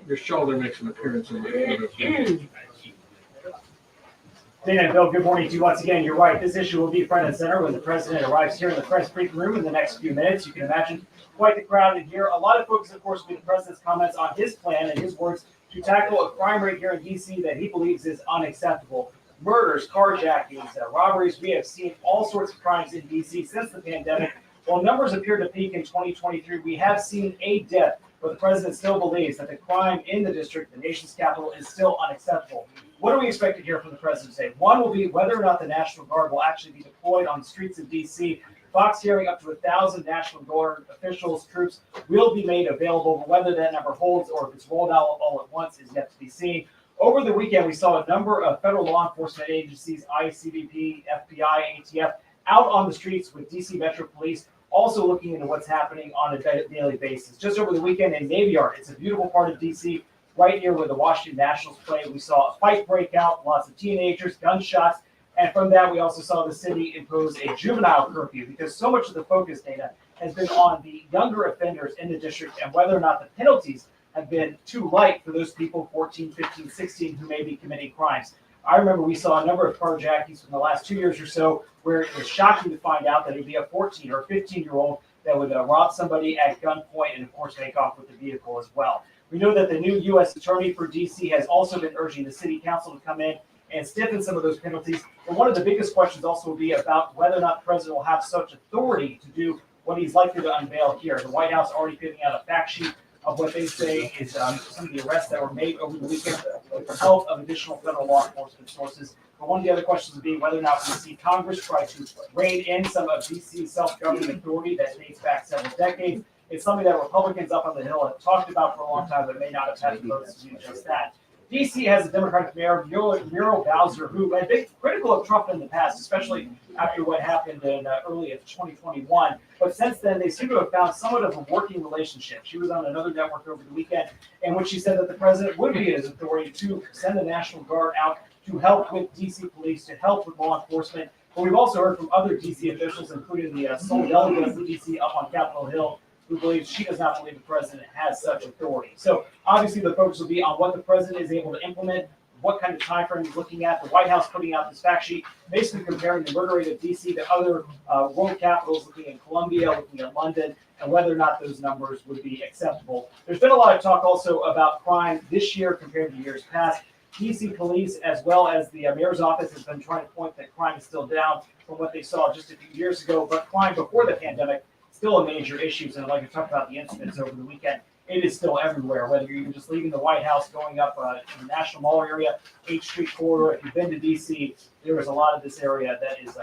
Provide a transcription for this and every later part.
Your shoulder makes an appearance in the Dana and Bill, good morning to you once again. You're right. This issue will be front and center when the president arrives here in the press briefing room in the next few minutes. You can imagine quite the crowd in here. A lot of focus, of course, will be the president's comments on his plan and his words to tackle a crime rate here in D.C. that he believes is unacceptable. Murders, carjackings, robberies. We have seen all sorts of crimes in D.C. since the pandemic. While numbers appear to peak in 2023, we have seen a dip, but the president still believes that the crime in the district, the nation's capital, is still unacceptable. What do we expect to hear from the president today? One will be whether or not the National Guard will actually be deployed on the streets of D.C. Fox hearing up to 1,000 National Guard officials, troops will be made available, but whether that number holds or if it's rolled out all at once is yet to be seen. Over the weekend, we saw a number of federal law enforcement agencies, ICBP, FBI, ATF, out on the streets with D.C. Metro Police, also looking into what's happening on a daily basis. Just over the weekend in Navy Yard, it's a beautiful part of D.C., right here where the Washington Nationals play. We saw a fight break out, lots of teenagers, gunshots, and from that we also saw the city impose a juvenile curfew because so much of the focus, Dana, has been on the younger offenders in the district and whether or not the penalties have been too light for those people, 14, 15, 16, who may be committing crimes. I remember we saw a number of carjackings in the last 2 years or so where it was shocking to find out that it would be a 14 or 15-year-old that would rob somebody at gunpoint and, of course, take off with the vehicle as well. We know that the new U.S. Attorney for D.C. has also been urging the City Council to come in and stiffen some of those penalties. But one of the biggest questions also will be about whether or not the president will have such authority to do what he's likely to unveil here. The White House already giving out a fact sheet of what they say is some of the arrests that were made over the weekend with the help of additional federal law enforcement sources. But one of the other questions would be whether or not we see Congress try to rein in some of D.C.'s self-governing authority that dates back several decades. It's something that Republicans up on the Hill have talked about for a long time, but may not have had the votes to do just that. D.C. has a Democratic mayor, Muriel Bowser, who had been critical of Trump in the past, especially after what happened in early of 2021. But since then, they seem to have found somewhat of a working relationship. She was on another network over the weekend in which she said that the president would be his authority to send the National Guard out to help with D.C. police, to help with law enforcement. But we've also heard from other D.C. officials, including the sole delegate of D.C. up on Capitol Hill, who believes she does not believe the president has such authority. So obviously the focus will be on what the president is able to implement, what kind of time frame he's looking at. The White House putting out this fact sheet, basically comparing the murder rate of D.C. to other world capitals, looking at Colombia, looking at London, and whether or not those numbers would be acceptable. There's been a lot of talk also about crime this year compared to years past. D.C. police, as well as the mayor's office, has been trying to point that crime is still down from what they saw just a few years ago, but crime before the pandemic still a major issue. And I'd like to talk about the incidents over the weekend. It is still everywhere, whether you're just leaving the White House, going up to the National Mall area, 8th Street corridor. If you've been to D.C., there is a lot of this area that is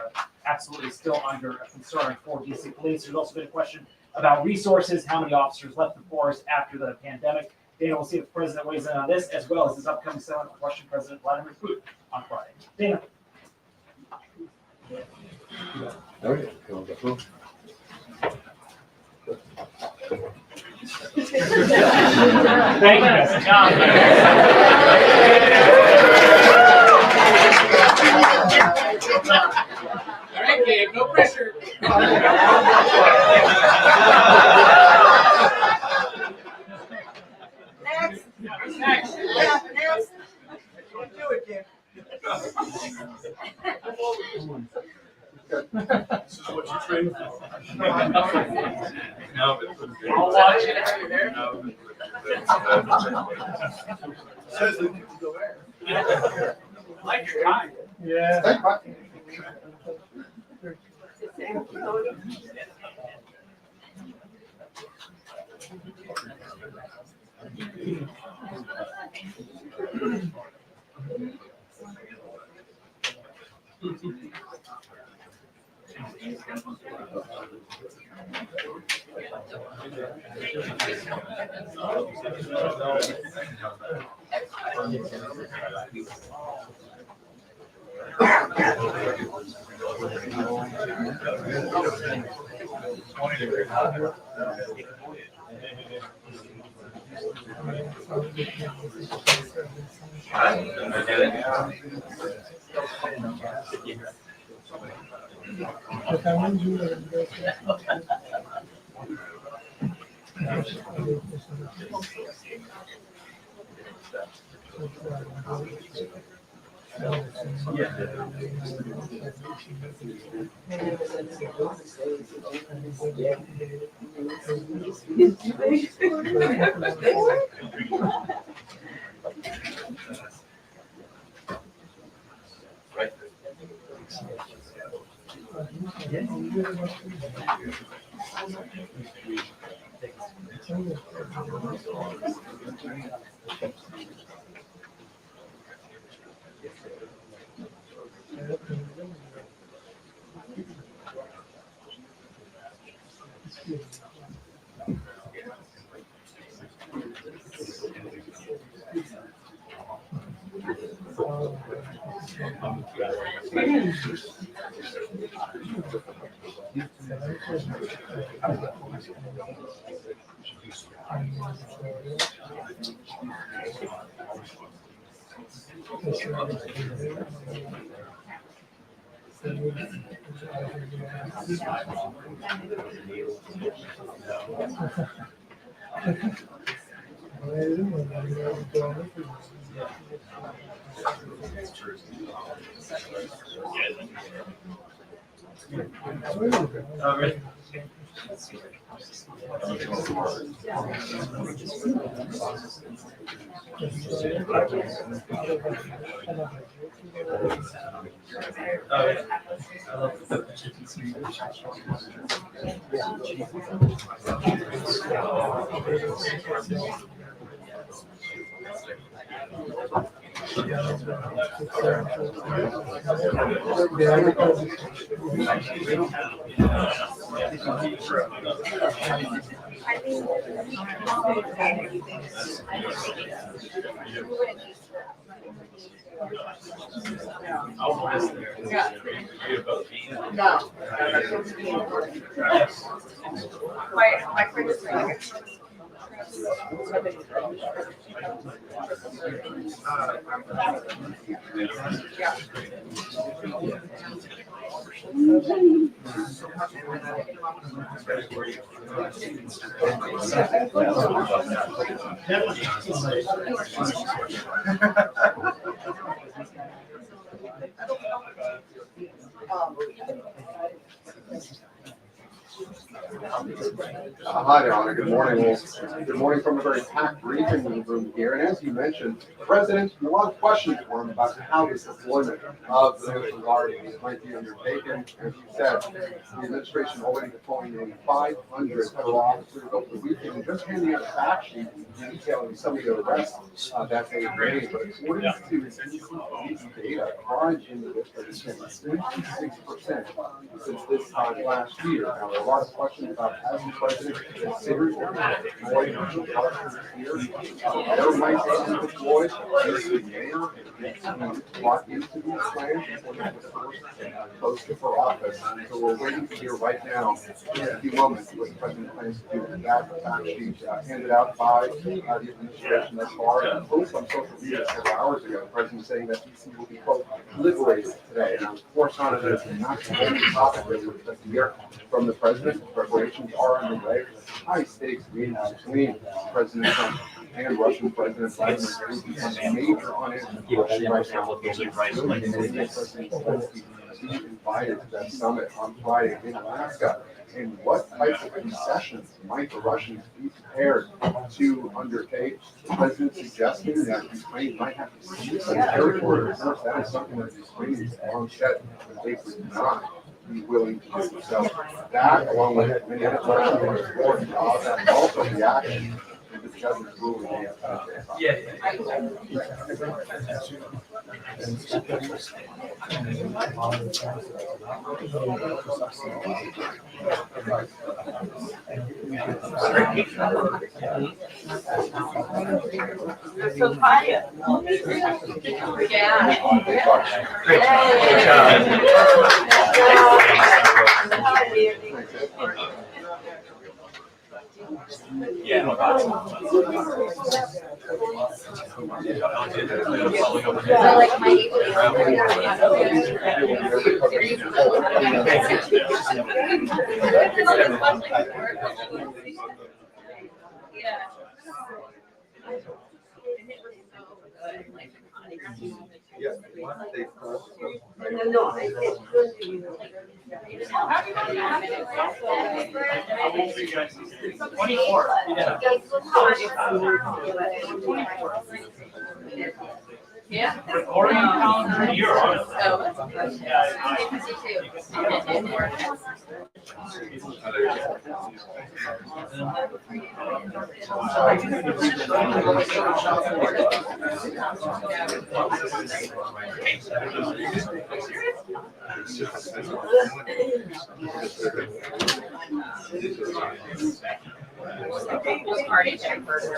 absolutely still under concern for D.C. police. There's also been a question about resources, how many officers left the force after the pandemic. Dana, we'll see if the president weighs in on this, as well as his upcoming summit with Russian President Vladimir Putin on Friday. Dana. Thank you, John. All right, Gabe, no pressure. Next. Next. Next. Do it, Jim. This is what you train for. I'll watch it. Says that you can go there. I like your time. Yeah. No. My friend is like. Hi there, Honor. Good morning. Well, good morning from a very packed briefing room here. And as you mentioned, the President, a lot of questions for him about how this deployment of the National Guard might be undertaken. As you said, the administration already deploying nearly 500 federal officers over the weekend and just handing out a fact sheet detailing some of the arrests that they made. But according to DOGE data, crime in the district has been 56% since this time last year. Now, there are a lot of questions about how the President considers deploying officers here. There might be deployed. The mayor bought into these plans before he was posted for office. So we're waiting to hear right now in a few moments what the President plans to do with that fact sheet handed out by the administration thus far. And post on social media several hours ago, the President saying that DC will be, quote, liberated today. And of course, on it is not the only topic that we're expecting to hear from the President. Preparations are underway for the high-stakes meeting between President Trump and Russian President Vladimir Putin on a major unanswered question right now. President Zelensky be invited to that summit on Friday in Alaska. And what types of concessions might the Russians be prepared to undertake? The President suggesting that Ukraine might have to cede some territory. Of course, that is something that the Ukrainians have long said that they would not be willing to do. So that, along with many other questions, are important jobs and also the action of the President's ruling. You're so quiet. Yeah. Great I like my yeah. No, it's good. 24. Yeah. Recording calendar, you're on it. Oh, carjacking burger.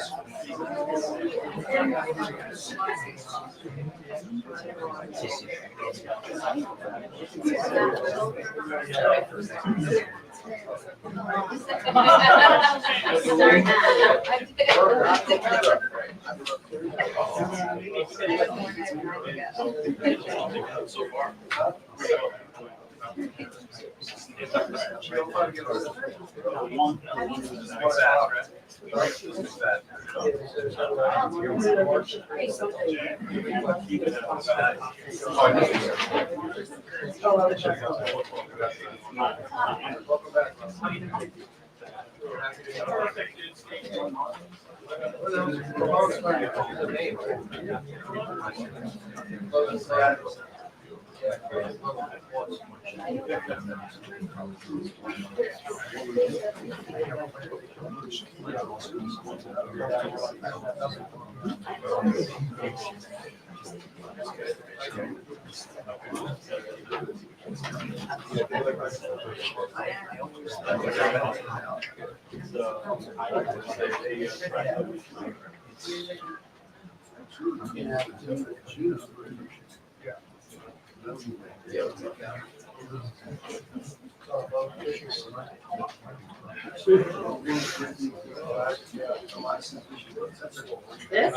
This?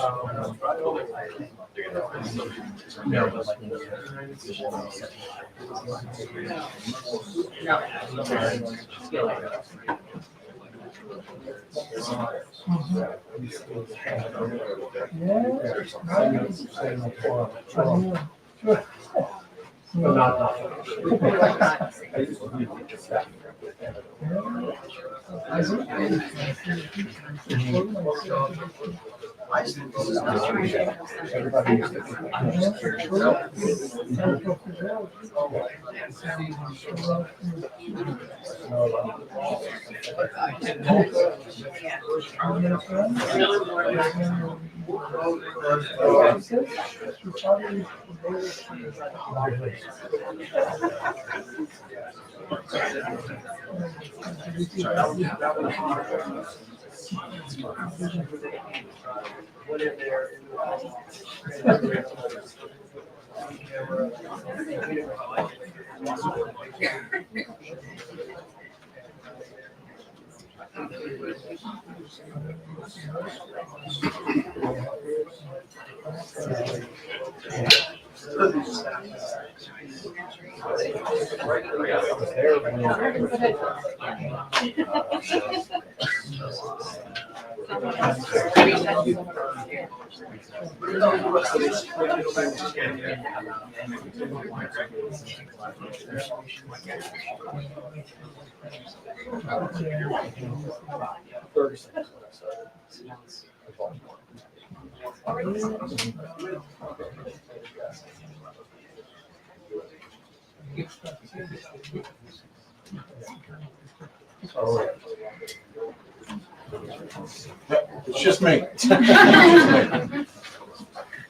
It's just me.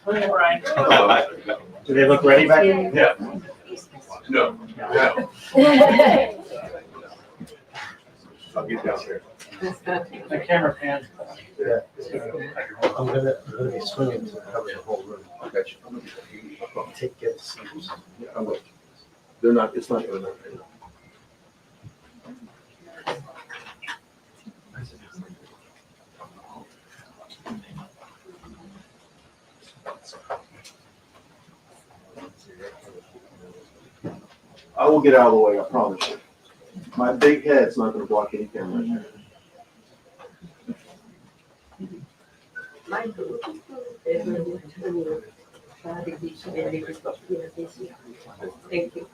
Brian. Do they look ready back there? Yeah. No. No. I'll get down there. The camera pan. I'm gonna be swimming to cover the whole room. I got you. Take get seams. Yeah, I will. They're not, it's not gonna. I will get out of the way, I promise you. My big head's not gonna block any camera. Thank you.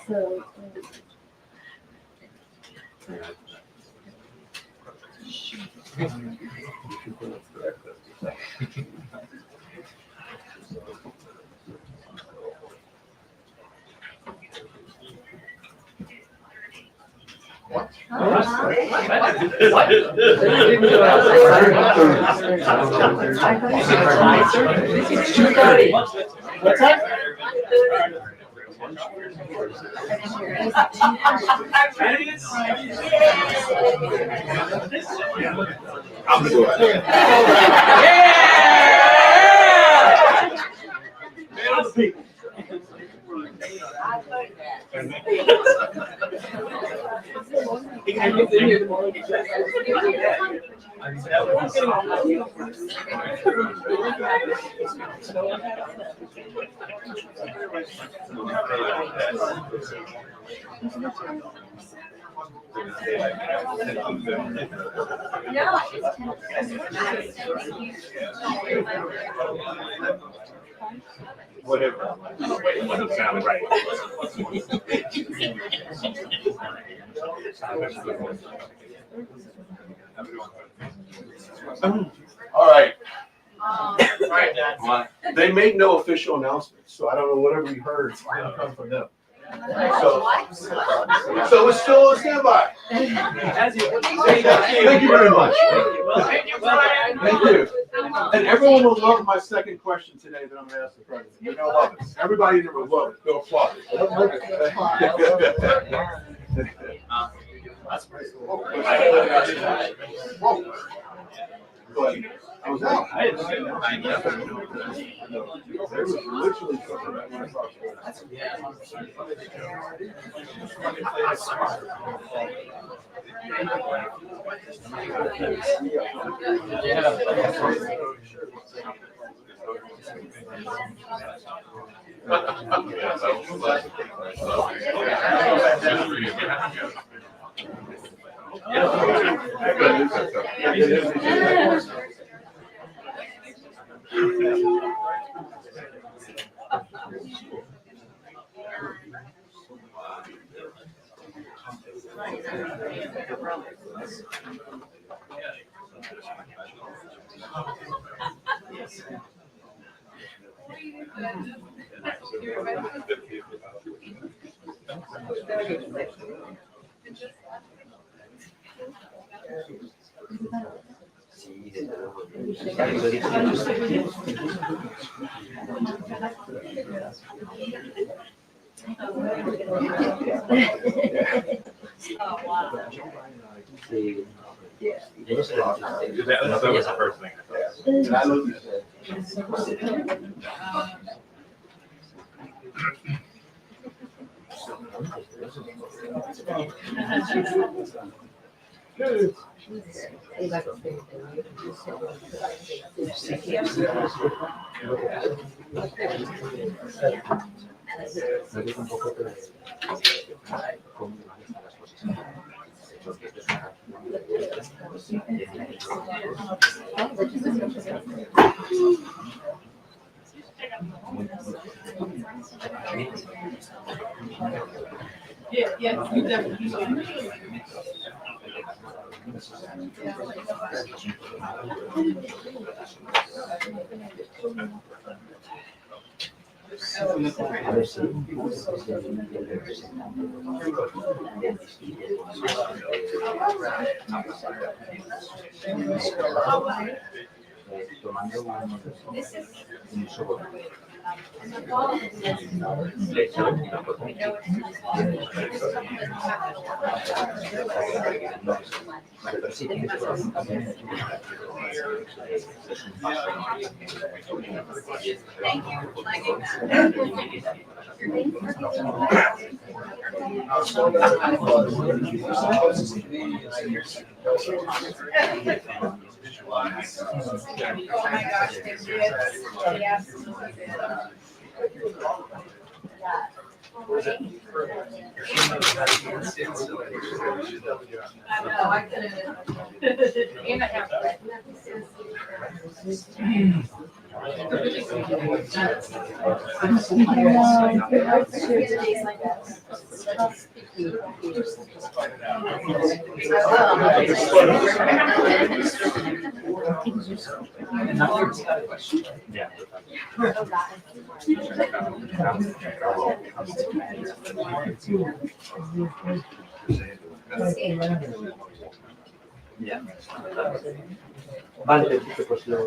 So. What's that? I'm gonna go out there. Whatever. Whatever sounded right. All right. They made no official announcements, so I don't know whatever you heard is going to come from them. So it's still on standby. Thank you very much. Thank you, Brian. Thank you. And everyone will love my second question today that I'm going to ask the president. They're going to love it. Everybody there will love it. They'll applaud it. But I was like, I didn't say that. I never knew there was literally something that I thought. That was the first thing I thought. And I looked at it. Yeah, you definitely. Oh my gosh, they did. They absolutely did. I know, I couldn't. And I have. Yeah. Vale, pues lo...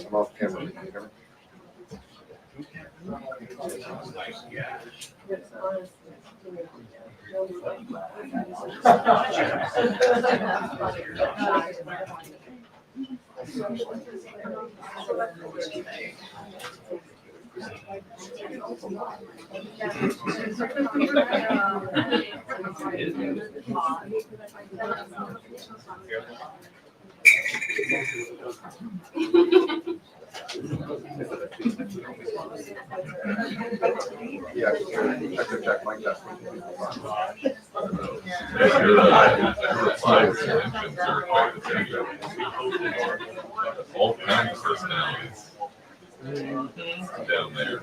I'm off camera. Can you hear me? Yeah, I could check like that. All kinds of personalities down there.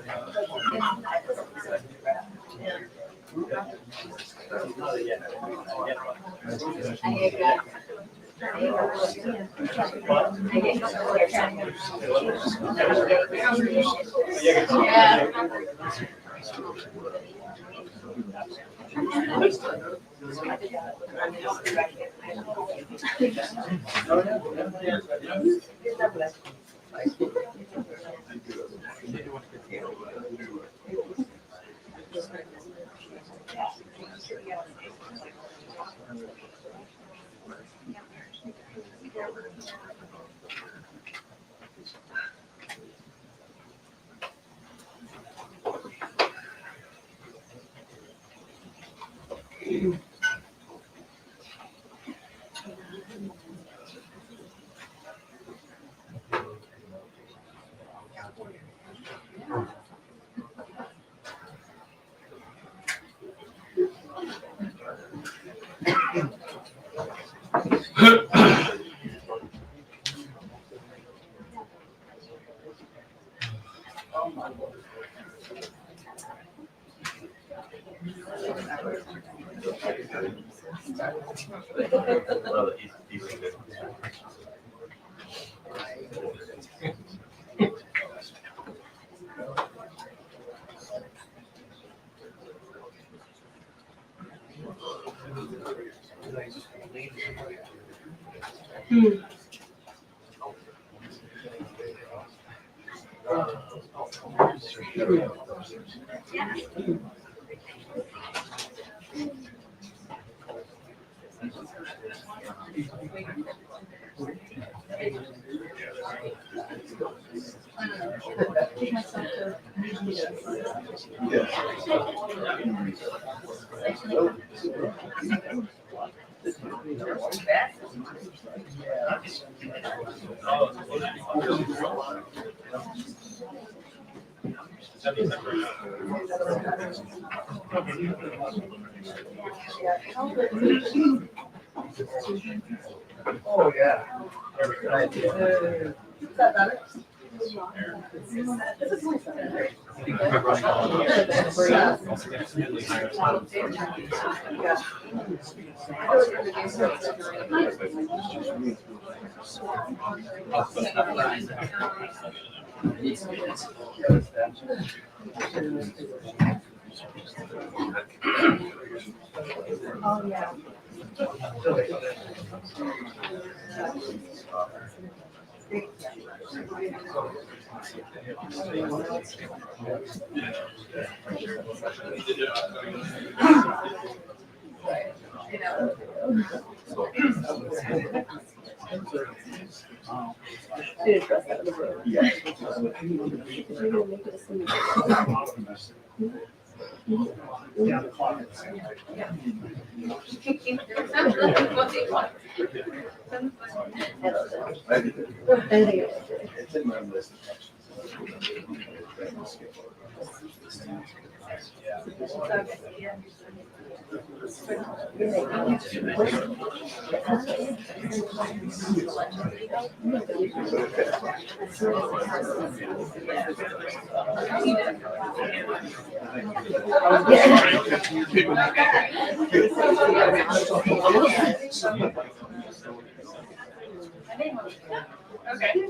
Oh, yeah. Is that better? Oh, yeah. Did address that in the room. It's in my list of questions. Okay. Okay.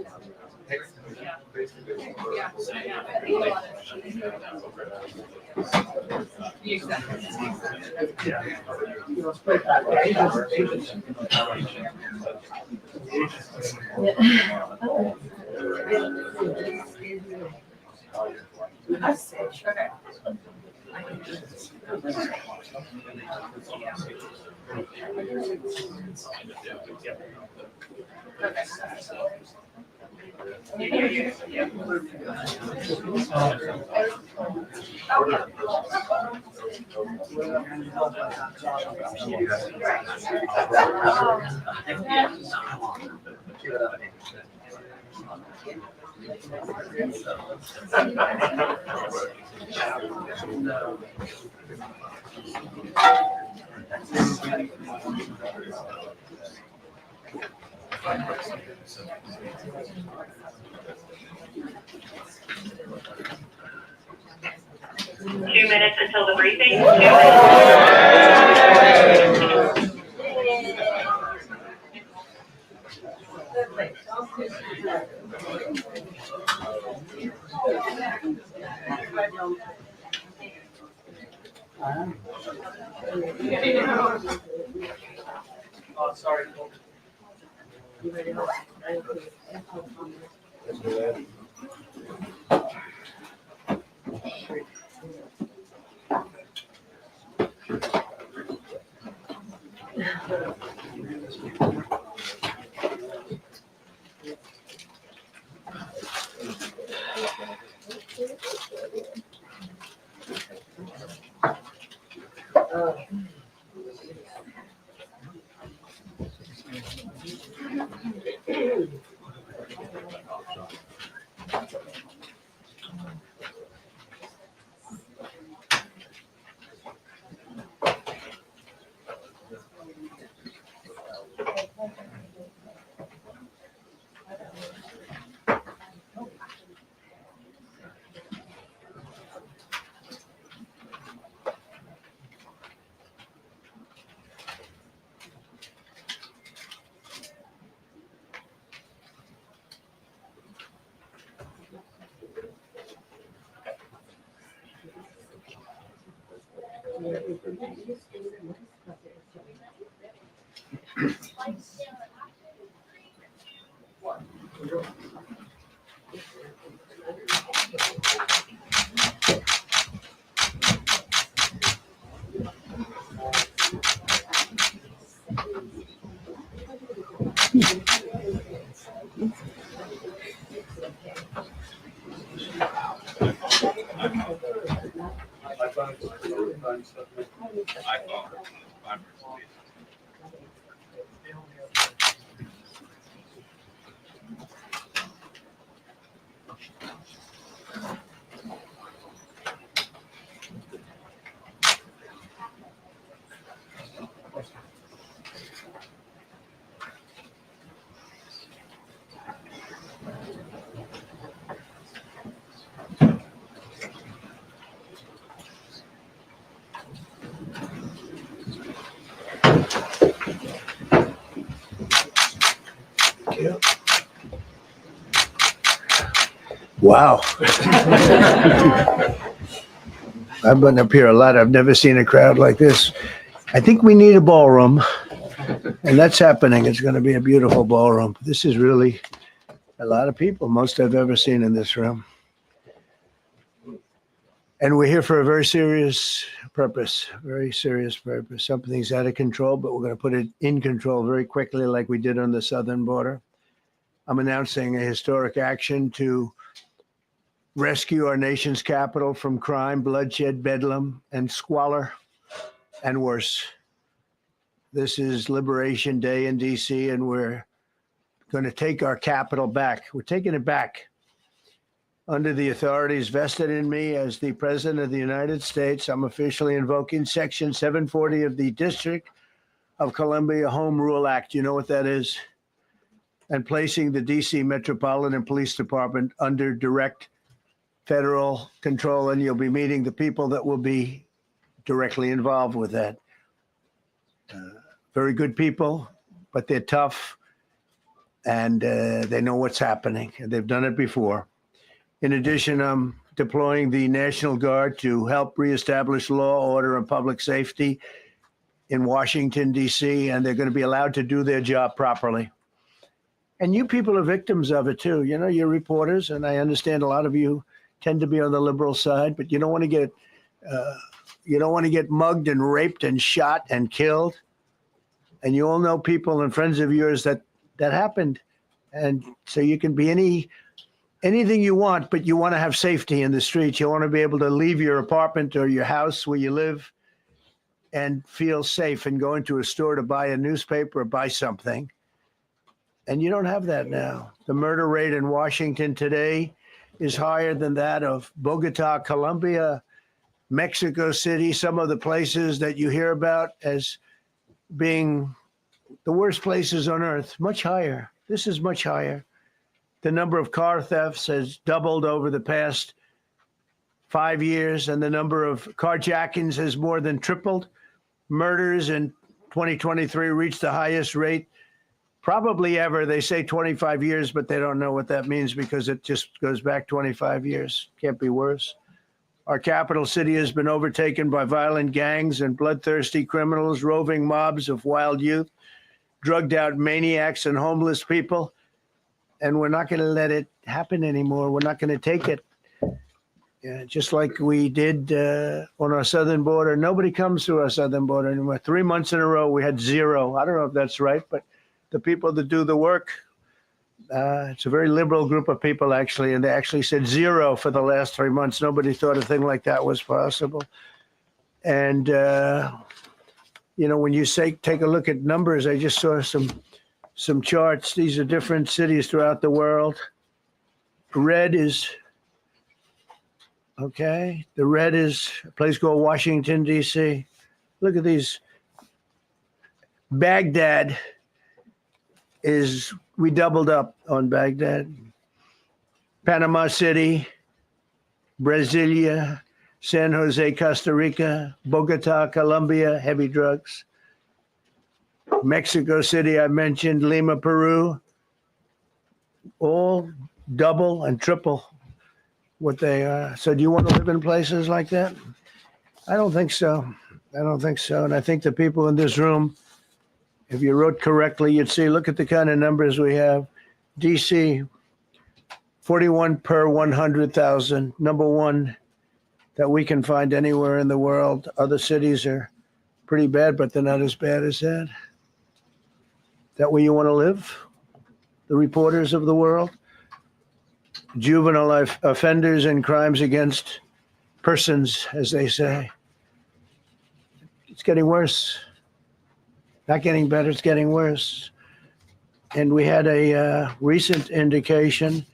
2 minutes until the briefing. 2 minutes. Oh, sorry. Wow. I've been up here a lot. I've never seen a crowd like this. I think we need a ballroom, and that's happening. It's going to be a beautiful ballroom. This is really a lot of people, most I've ever seen in this room. And we're here for a very serious purpose, very serious purpose. Something's out of control, but we're going to put it in control very quickly like we did on the southern border. I'm announcing a historic action to rescue our nation's capital from crime, bloodshed, bedlam, and squalor, and worse. This is Liberation Day in DC, and we're going to take our capital back. We're taking it back under the authorities vested in me as the President of the United States. I'm officially invoking Section 740 of the District of Columbia Home Rule Act. You know what that is? And placing the DC Metropolitan Police Department under direct federal control, and you'll be meeting the people that will be directly involved with that. Very good people, but they're tough, and they know what's happening, and they've done it before. In addition, I'm deploying the National Guard to help reestablish law, order, and public safety in Washington, D.C., and they're going to be allowed to do their job properly. And you people are victims of it, too. You know, you're reporters, and I understand a lot of you tend to be on the liberal side, but you don't want to get mugged and raped and shot and killed. And you all know people and friends of yours that happened. And so you can be anything you want, but you want to have safety in the streets. You want to be able to leave your apartment or your house where you live and feel safe and go into a store to buy a newspaper or buy something And you don't have that now. The murder rate in Washington today is higher than that of Bogota, Colombia, Mexico City, some of the places that you hear about as being the worst places on earth, much higher. This is much higher. The number of car thefts has doubled over the past 5 years, and the number of carjackings has more than tripled. Murders in 2023 reached the highest rate probably ever. They say 25 years, but they don't know what that means because it just goes back 25 years. Can't be worse. Our capital city has been overtaken by violent gangs and bloodthirsty criminals, roving mobs of wild youth, drugged out maniacs and homeless people. And we're not going to let it happen anymore. We're not going to take it. Yeah, just like we did on our southern border. Nobody comes through our southern border anymore. 3 months in a row, we had zero. I don't know if that's right, but the people that do the work, it's a very liberal group of people, actually, and they actually said zero for the last 3 months. Nobody thought a thing like that was possible. And, when you say take a look at numbers, I just saw some charts. These are different cities throughout the world. Red is, okay, the red is a place called Washington, D.C. Look at these. Baghdad we doubled up on Baghdad. Panama City, Brasilia, San Jose, Costa Rica, Bogota, Colombia, heavy drugs. Mexico City, I mentioned, Lima, Peru, all double and triple what they are. So do you want to live in places like that? I don't think so. And I think the people in this room, if you wrote correctly, you'd see, look at the kind of numbers we have. DC, 41 per 100,000, number one that we can find anywhere in the world. Other cities are pretty bad, but they're not as bad as that. That where you want to live? The reporters of the world? Juvenile offenders and crimes against persons, as they say. It's getting worse. Not getting better, it's getting worse. And we had a recent indication.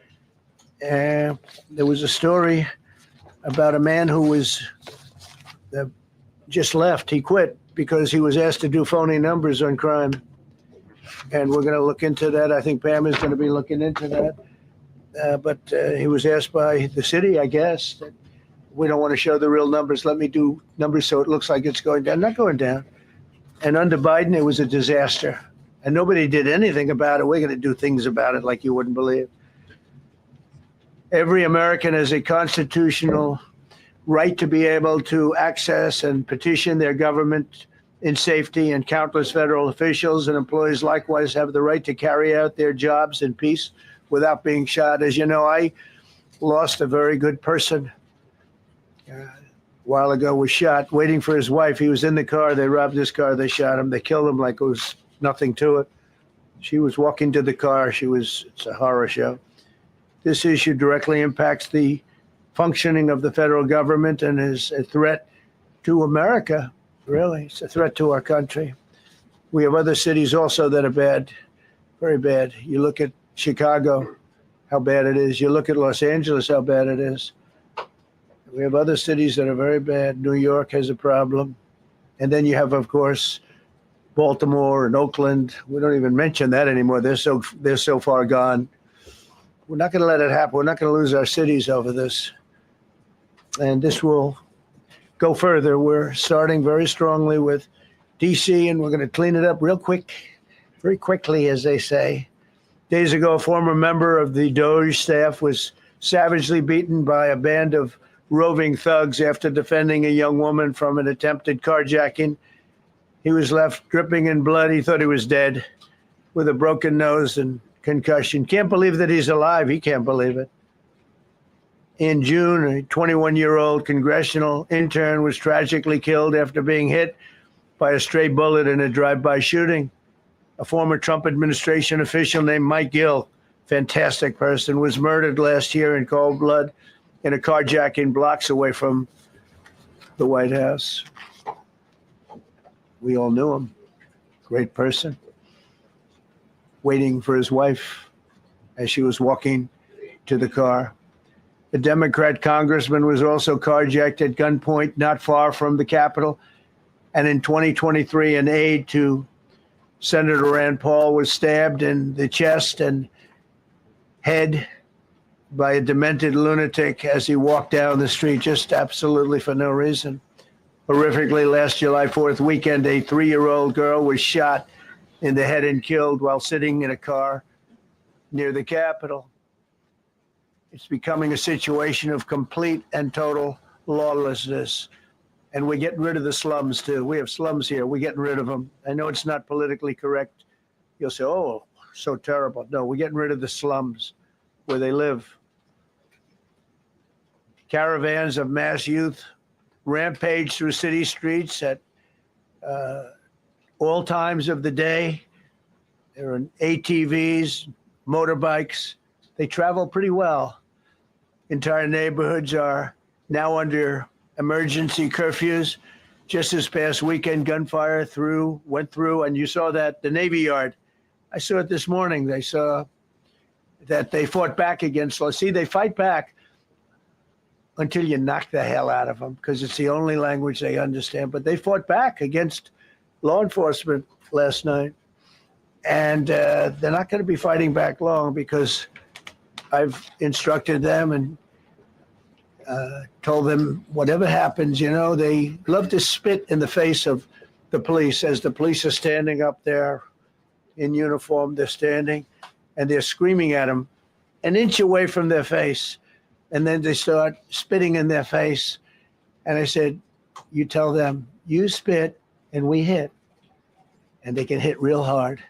There was a story about a man who was just left. He quit because he was asked to do phony numbers on crime. And we're going to look into that. I think Pam is going to be looking into that. But he was asked by the city, I guess, that we don't want to show the real numbers. Let me do numbers so it looks like it's going down. Not going down. And under Biden, it was a disaster. And nobody did anything about it. We're going to do things about it like you wouldn't believe. Every American has a constitutional right to be able to access and petition their government in safety, and countless federal officials and employees likewise have the right to carry out their jobs in peace without being shot. As you know, I lost a very good person a while ago, was shot waiting for his wife. He was in the car. They robbed his car. They shot him. They killed him like it was nothing to it. She was walking to the car. It's a horror show. This issue directly impacts the functioning of the federal government and is a threat to America. Really, it's a threat to our country. We have other cities also that are bad, very bad. You look at Chicago, how bad it is. You look at Los Angeles, how bad it is. We have other cities that are very bad. New York has a problem. And then you have, of course, Baltimore and Oakland. We don't even mention that anymore. They're so far gone. We're not going to let it happen. We're not going to lose our cities over this. And this will go further. We're starting very strongly with DC, and we're going to clean it up real quick, very quickly, as they say. Days ago, a former member of the DOGE staff was savagely beaten by a band of roving thugs after defending a young woman from an attempted carjacking. He was left dripping in blood. He thought he was dead with a broken nose and concussion. Can't believe that he's alive. He can't believe it. In June, a 21-year-old congressional intern was tragically killed after being hit by a stray bullet in a drive-by shooting. A former Trump administration official named Mike Gill, fantastic person, was murdered last year in cold blood in a carjacking blocks away from the White House. We all knew him. Great person. waiting for his wife as she was walking to the car. A Democrat congressman was also carjacked at gunpoint not far from the Capitol. And in 2023, an aide to Senator Rand Paul was stabbed in the chest and head by a demented lunatic as he walked down the street, just absolutely for no reason. Horrifically, last July 4th weekend, a 3-year-old girl was shot in the head and killed while sitting in a car near the Capitol. It's becoming a situation of complete and total lawlessness. And we're getting rid of the slums, too. We have slums here. We're getting rid of them. I know it's not politically correct. You'll say, oh, so terrible. No, we're getting rid of the slums where they live. Caravans of mass youth rampage through city streets at all times of the day. There are ATVs, motorbikes. They travel pretty well. Entire neighborhoods are now under emergency curfews. Just this past weekend, gunfire went through, and you saw that, the Navy Yard. I saw it this morning. They saw that they fought back against law. See, they fight back until you knock the hell out of them, because it's the only language they understand. But they fought back against law enforcement last night. And they're not going to be fighting back long, because I've instructed them and told them whatever happens, they love to spit in the face of the police. As the police are standing up there in uniform, they're standing and they're screaming at them an inch away from their face. And then they start spitting in their face. And I said, you tell them, you spit and we hit. And they can hit real hard.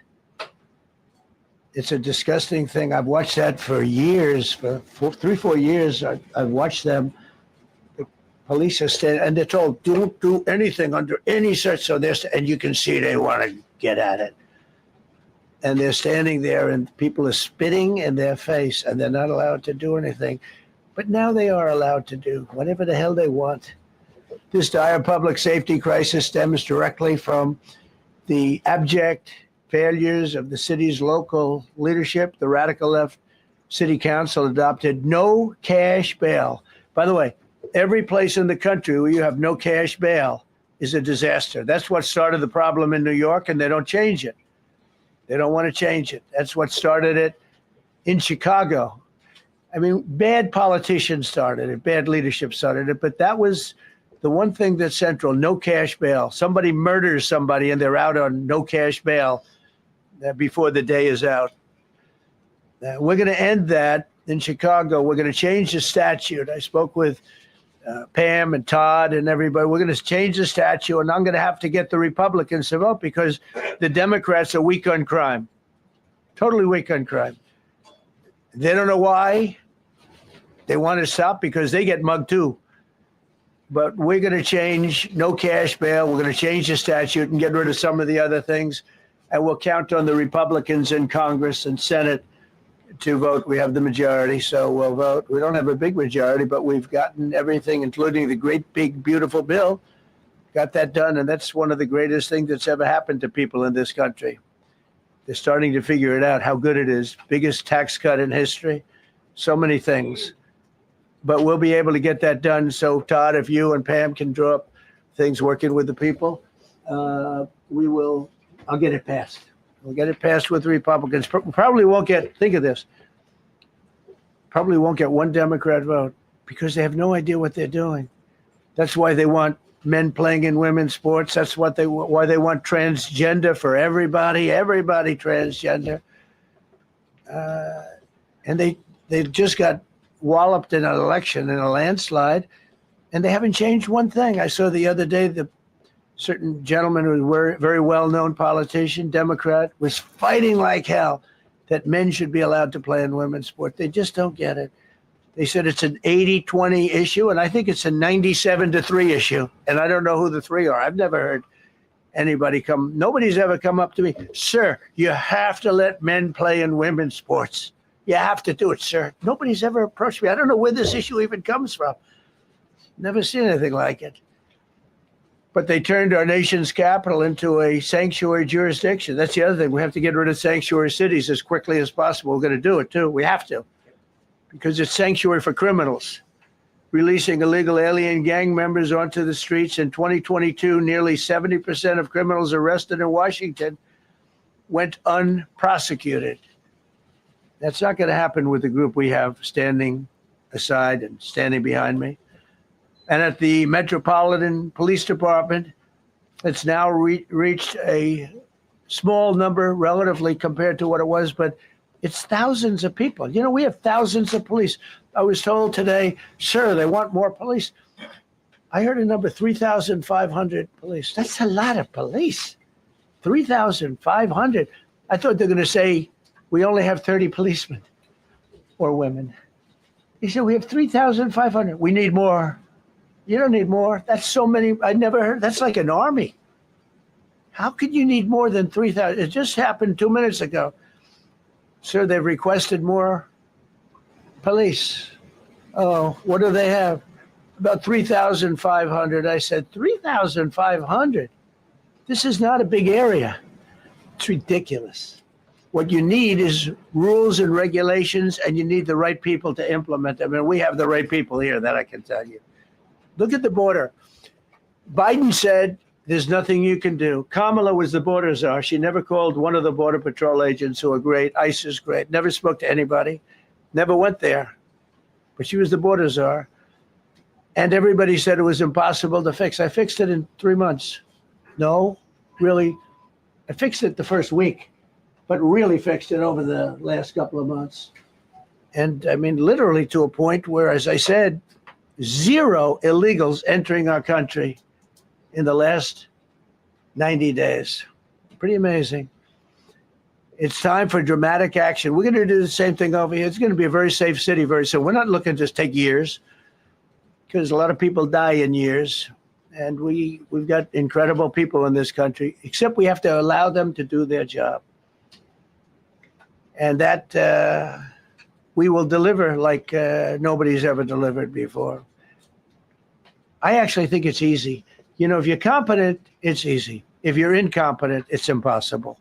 It's a disgusting thing. I've watched that for years, for 3-4 years. I've watched them. The police are standing, and they're told, don't do anything under any such. So and you can see they want to get at it. And they're standing there, and people are spitting in their face, and they're not allowed to do anything. But now they are allowed to do whatever the hell they want. This dire public safety crisis stems directly from the abject failures of the city's local leadership. The radical left city council adopted no cash bail. By the way, every place in the country where you have no cash bail is a disaster. That's what started the problem in New York, and they don't change it. They don't want to change it. That's what started it in Chicago. I mean, bad politicians started it, bad leadership started it, but that was the one thing that's central: no cash bail. Somebody murders somebody and they're out on no cash bail before the day is out. We're going to end that in Chicago. We're going to change the statute. I spoke with Pam and Todd and everybody. We're going to change the statute, and I'm going to have to get the Republicans to vote, because the Democrats are weak on crime, totally weak on crime. They don't know why. They want to stop because they get mugged too. But we're going to change no cash bail. We're going to change the statute and get rid of some of the other things. And we'll count on the Republicans in Congress and Senate to vote. We have the majority, so we'll vote. We don't have a big majority, but we've gotten everything, including the great, big, beautiful bill. Got that done, and that's one of the greatest things that's ever happened to people in this country. They're starting to figure it out, how good it is. Biggest tax cut in history. So many things. But we'll be able to get that done. So, Todd, if you and Pam can draw up things working with the people, we will. I'll get it passed. We'll get it passed with the Republicans. Probably won't get, think of this, probably won't get one Democrat vote, because they have no idea what they're doing. That's why they want men playing in women's sports. That's why they want transgender for everybody transgender. And they just got walloped in an election, in a landslide, and they haven't changed one thing. I saw the other day the certain gentleman who was a very well-known politician, Democrat, was fighting like hell that men should be allowed to play in women's sport. They just don't get it. They said it's an 80-20 issue, and I think it's a 97-3 issue. And I don't know who the three are. I've never heard anybody nobody's ever come up to me, sir, you have to let men play in women's sports. You have to do it, sir. Nobody's ever approached me. I don't know where this issue even comes from. Never seen anything like it. But they turned our nation's capital into a sanctuary jurisdiction. That's the other thing. We have to get rid of sanctuary cities as quickly as possible. We're going to do it too. We have to, because it's sanctuary for criminals. Releasing illegal alien gang members onto the streets in 2022, nearly 70% of criminals arrested in Washington went unprosecuted. That's not going to happen with the group we have standing aside and standing behind me. And at the Metropolitan Police Department, it's now reached a small number relatively compared to what it was, but it's thousands of people. You know, we have thousands of police. I was told today, sir, they want more police. I heard a number, 3,500 police. That's a lot of police. 3,500. I thought they were going to say, we only have 30 policemen or women. He said, we have 3,500. We need more. You don't need more. That's so many. I never heard. That's like an army. How could you need more than 3,000? It just happened 2 minutes ago. Sir, they've requested more police. Oh, what do they have? About 3,500. I said, 3,500? This is not a big area. It's ridiculous. What you need is rules and regulations, and you need the right people to implement them. And we have the right people here, that I can tell you. Look at the border. Biden said there's nothing you can do. Kamala was the border czar. She never called one of the Border Patrol agents who are great. ICE is great. Never spoke to anybody. Never went there. But she was the border czar. And everybody said it was impossible to fix. I fixed it in 3 months. No, really. I fixed it the first week, but really fixed it over the last couple of months. And I mean, literally to a point where, as I said, 0 illegals entering our country in the last 90 days. Pretty amazing. It's time for dramatic action. We're going to do the same thing over here. It's going to be a very safe city very soon. We're not looking to just take years, because a lot of people die in years. And we've got incredible people in this country, except we have to allow them to do their job. And that we will deliver like nobody's ever delivered before. I actually think it's easy. You know, if you're competent, it's easy. If you're incompetent, it's impossible.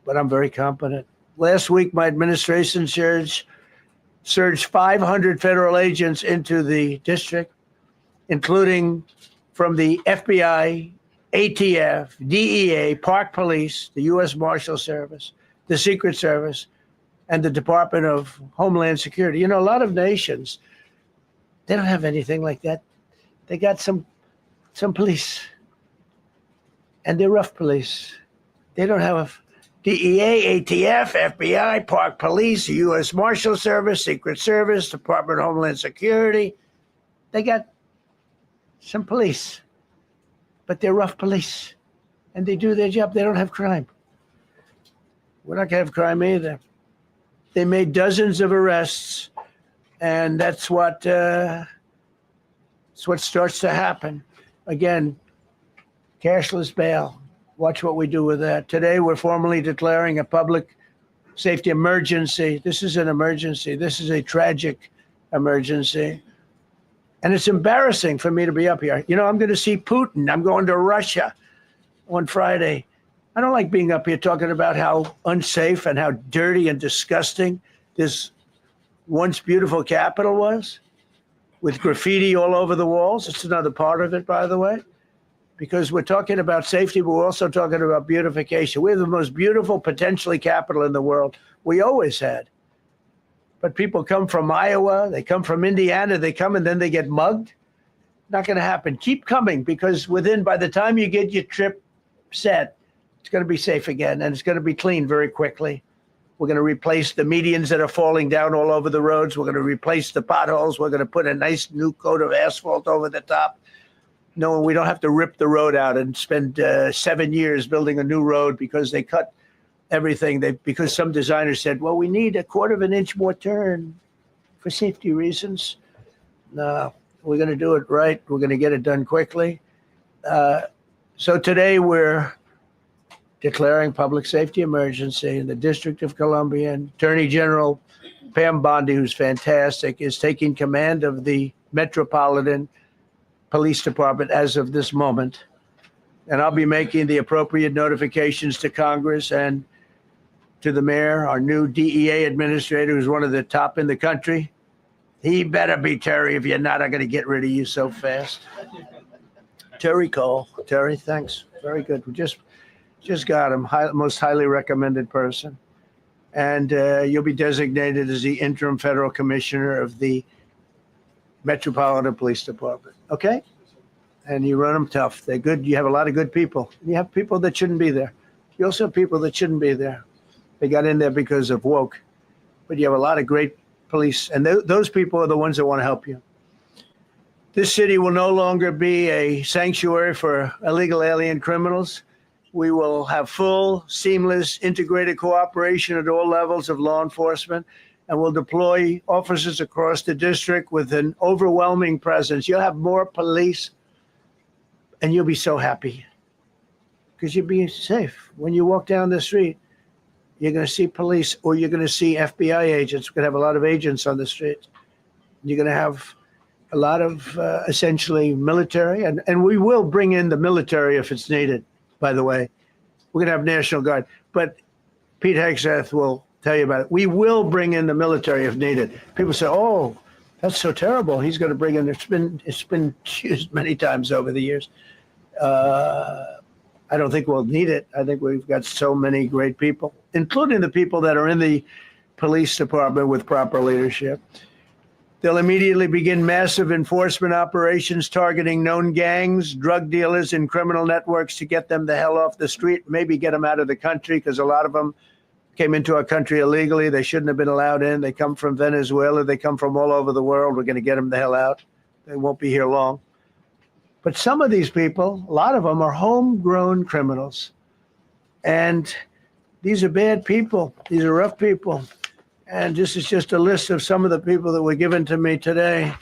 But I'm very competent. Last week, my administration surged 500 federal agents into the district, including from the FBI, ATF, DEA, Park Police, the U.S. Marshal Service, the Secret Service, and the Department of Homeland Security. You know, a lot of nations, they don't have anything like that. They got some police, and they're rough police. They don't have DEA, ATF, FBI, Park Police, U.S. Marshal Service, Secret Service, Department of Homeland Security. They got some police, but they're rough police, and they do their job. They don't have crime. We're not going to have crime either. They made dozens of arrests, and that's what starts to happen. Again, cashless bail. Watch what we do with that. Today, we're formally declaring a public safety emergency. This is an emergency. This is a tragic emergency. And it's embarrassing for me to be up here. You know, I'm going to see Putin. I'm going to Russia on Friday. I don't like being up here talking about how unsafe and how dirty and disgusting this once beautiful capital was, with graffiti all over the walls. It's another part of it, by the way, because we're talking about safety, but we're also talking about beautification. We have the most beautiful, potentially, capital in the world. We always had. But people come from Iowa, they come from Indiana, they come and then they get mugged. Not going to happen. Keep coming, because by the time you get your trip set, it's going to be safe again, and it's going to be clean very quickly. We're going to replace the medians that are falling down all over the roads. We're going to replace the potholes. We're going to put a nice new coat of asphalt over the top. No, we don't have to rip the road out and spend 7 years building a new road because they cut everything. Because some designers said, well, we need 1/4 of an inch more turn for safety reasons. No, we're going to do it right. We're going to get it done quickly. So today we're declaring public safety emergency in the District of Columbia. And Attorney General Pam Bondi, who's fantastic, is taking command of the Metropolitan police department as of this moment. And I'll be making the appropriate notifications to Congress and to the mayor, our new DEA administrator, who's one of the top in the country. He better be Terry. If you're not, I'm going to get rid of you so fast. Terry Cole. Terry, thanks. Very good. We just got him. Most highly recommended person. And you'll be designated as the interim federal commissioner of the Metropolitan Police Department. Okay? And you run them tough. They're good. You have a lot of good people. You have people that shouldn't be there. You also have people that shouldn't be there. They got in there because of woke. But you have a lot of great police. And those people are the ones that want to help you. This city will no longer be a sanctuary for illegal alien criminals. We will have full, seamless, integrated cooperation at all levels of law enforcement, and we'll deploy officers across the district with an overwhelming presence. You'll have more police, and you'll be so happy because you'll be safe. When you walk down the street, you're going to see police, or you're going to see FBI agents. We're going to have a lot of agents on the street. You're going to have a lot of essentially military, and we will bring in the military if it's needed. By the way, we're going to have National Guard, but Pete Hegseth will tell you about it. We will bring in the military if needed. People say, "Oh, that's so terrible. He's going to bring in." It's been used many times over the years. I don't think we'll need it. I think we've got so many great people, including the people that are in the police department with proper leadership. They'll immediately begin massive enforcement operations targeting known gangs, drug dealers, and criminal networks to get them the hell off the street, maybe get them out of the country, because a lot of them came into our country illegally. They shouldn't have been allowed in. They come from Venezuela. They come from all over the world. We're going to get them the hell out. They won't be here long. But some of these people, a lot of them are homegrown criminals. And these are bad people. These are rough people. And this is just a list of some of the people that were given to me today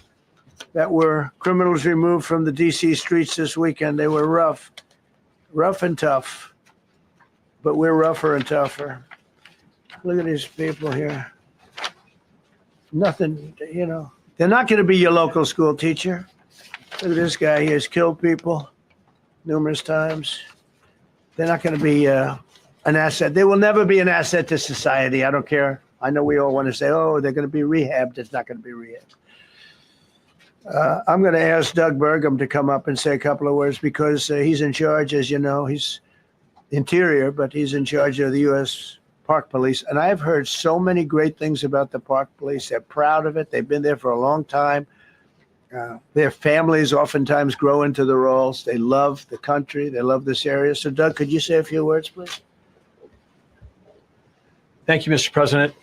that were criminals removed from the DC streets this weekend. They were rough and tough, but we're rougher and tougher. Look at these people here. Nothing, you know, they're not going to be your local school teacher. Look at this guy. He has killed people numerous times. They're not going to be an asset. They will never be an asset to society. I don't care. I know we all want to say, oh, they're going to be rehabbed. It's not going to be rehabbed. I'm going to ask Doug Burgum to come up and say a couple of words because he's in charge, as you know. He's Interior, but he's in charge of the U.S. Park Police. And I've heard so many great things about the Park Police. They're proud of it. They've been there for a long time. Their families oftentimes grow into the roles. They love the country. They love this area. So, Doug, could you say a few words, please? Thank you, Mr. President.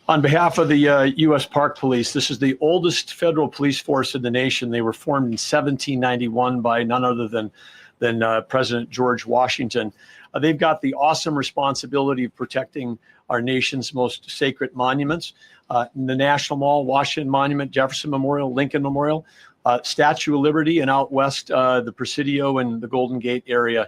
On behalf of the U.S. Park Police, this is the oldest federal police force in the nation. They were formed in 1791 by none other than President George Washington. They've got the awesome responsibility of protecting our nation's most sacred monuments. The National Mall, Washington Monument, Jefferson Memorial, Lincoln Memorial, Statue of Liberty, and out west, the Presidio and the Golden Gate area.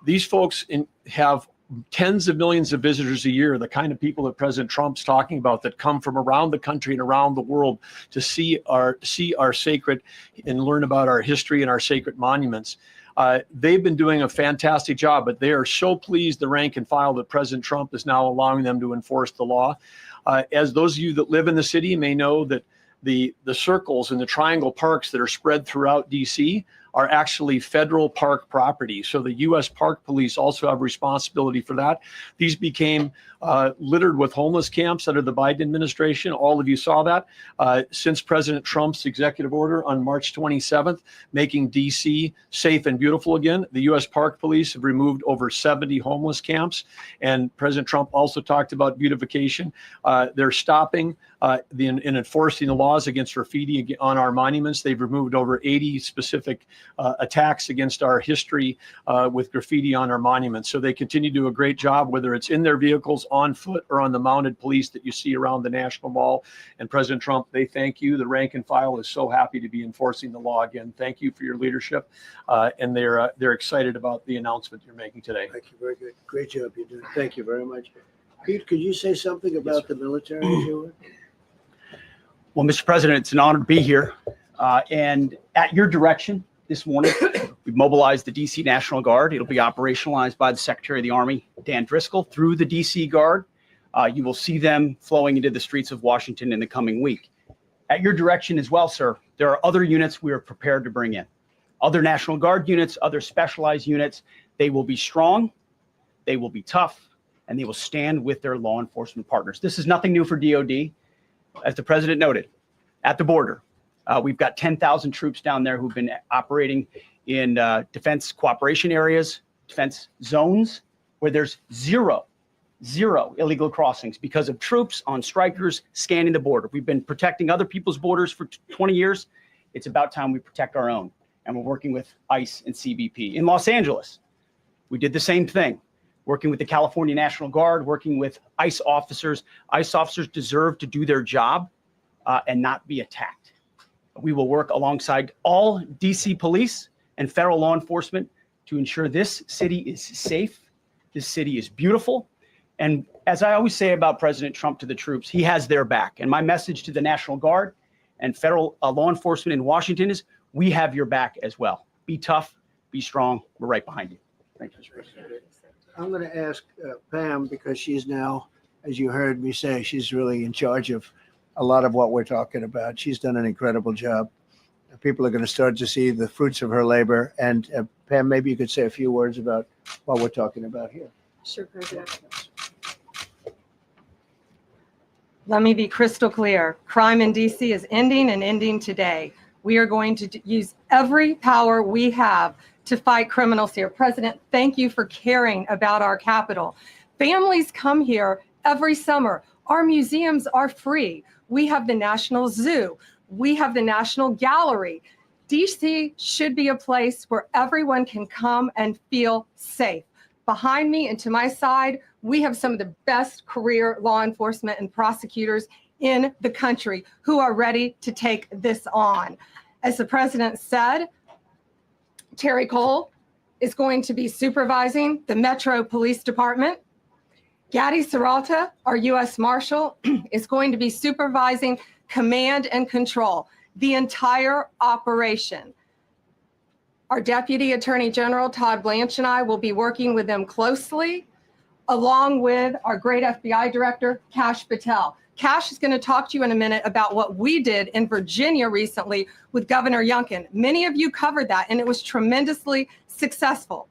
These folks have tens of millions of visitors a year, the kind of people that President Trump's talking about that come from around the country and around the world to see our sacred and learn about our history and our sacred monuments. They've been doing a fantastic job, but they are so pleased, the rank and file, that President Trump is now allowing them to enforce the law. As those of you that live in the city may know, that the circles and the triangle parks that are spread throughout DC are actually federal park property. So the U.S. Park Police also have responsibility for that. These became littered with homeless camps under the Biden administration. All of you saw that. Since President Trump's executive order on March 27th, making DC safe and beautiful again, the U.S. Park Police have removed over 70 homeless camps. And President Trump also talked about beautification. They're stopping and enforcing the laws against graffiti on our monuments. They've removed over 80 specific attacks against our history with graffiti on our monuments. So they continue to do a great job, whether it's in their vehicles, on foot, or on the mounted police that you see around the National Mall. And President Trump, they thank you. The rank and file is so happy to be enforcing the law again. Thank you for your leadership. And they're excited about the announcement you're making today. Thank you. Very good. Great job you're doing. Thank you very much. Pete, could you say something about the military, if you would? Well, Mr. President, it's an honor to be here. And at your direction, this morning. We've mobilized the DC National Guard. It'll be operationalized by the Secretary of the Army, Dan Driscoll, through the DC Guard. You will see them flowing into the streets of Washington in the coming week. At your direction as well, sir, there are other units we are prepared to bring in. Other National Guard units, other specialized units. They will be strong, they will be tough, and they will stand with their law enforcement partners. This is nothing new for DOD. As the president noted, at the border, we've got 10,000 troops down there who've been operating in defense cooperation areas, defense zones, where there's zero illegal crossings because of troops on strikers scanning the border. We've been protecting other people's borders for 20 years. It's about time we protect our own. And we're working with ICE and CBP. In Los Angeles, we did the same thing, working with the California National Guard, working with ICE officers. ICE officers deserve to do their job and not be attacked. We will work alongside all DC police and federal law enforcement to ensure this city is safe, this city is beautiful. And as I always say about President Trump to the troops, he has their back. And my message to the National Guard and federal law enforcement in Washington is, we have your back as well. Be tough, be strong. We're right behind you. Thank you, Mr. President. I'm going to ask Pam, because she's now, as you heard me say, she's really in charge of a lot of what we're talking about. She's done an incredible job. People are going to start to see the fruits of her labor. And Pam, maybe you could say a few words about what we're talking about here. Sure, President. Let me be crystal clear. Crime in DC is ending and ending today. We are going to use every power we have to fight criminals here. President, thank you for caring about our capital. Families come here every summer. Our museums are free. We have the National Zoo. We have the National Gallery. DC should be a place where everyone can come and feel safe. Behind me and to my side, we have some of the best career law enforcement and prosecutors in the country who are ready to take this on. As the president said, Terry Cole is going to be supervising the Metro Police Department. Gaddy Serralta, our U.S. Marshal, is going to be supervising command and control, the entire operation. Our Deputy Attorney General, Todd Blanche, and I will be working with them closely, along with our great FBI Director, Kash Patel. Kash is going to talk to you in a minute about what we did in Virginia recently with Governor Youngkin. Many of you covered that, and it was tremendously successful.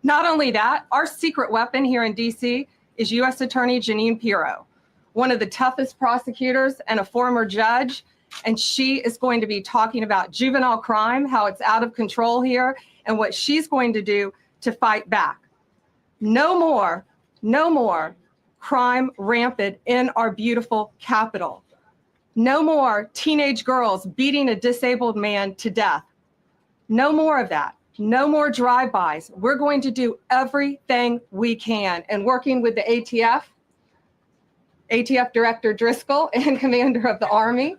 Not only that, our secret weapon here in DC is U.S. Attorney Jeanine Pirro, one of the toughest prosecutors and a former judge. And she is going to be talking about juvenile crime, how it's out of control here, and what she's going to do to fight back. No more crime rampant in our beautiful capital. No more teenage girls beating a disabled man to death. No more of that. No more drive-bys. We're going to do everything we can. And working with the ATF Director Driscoll and Commander of the Army,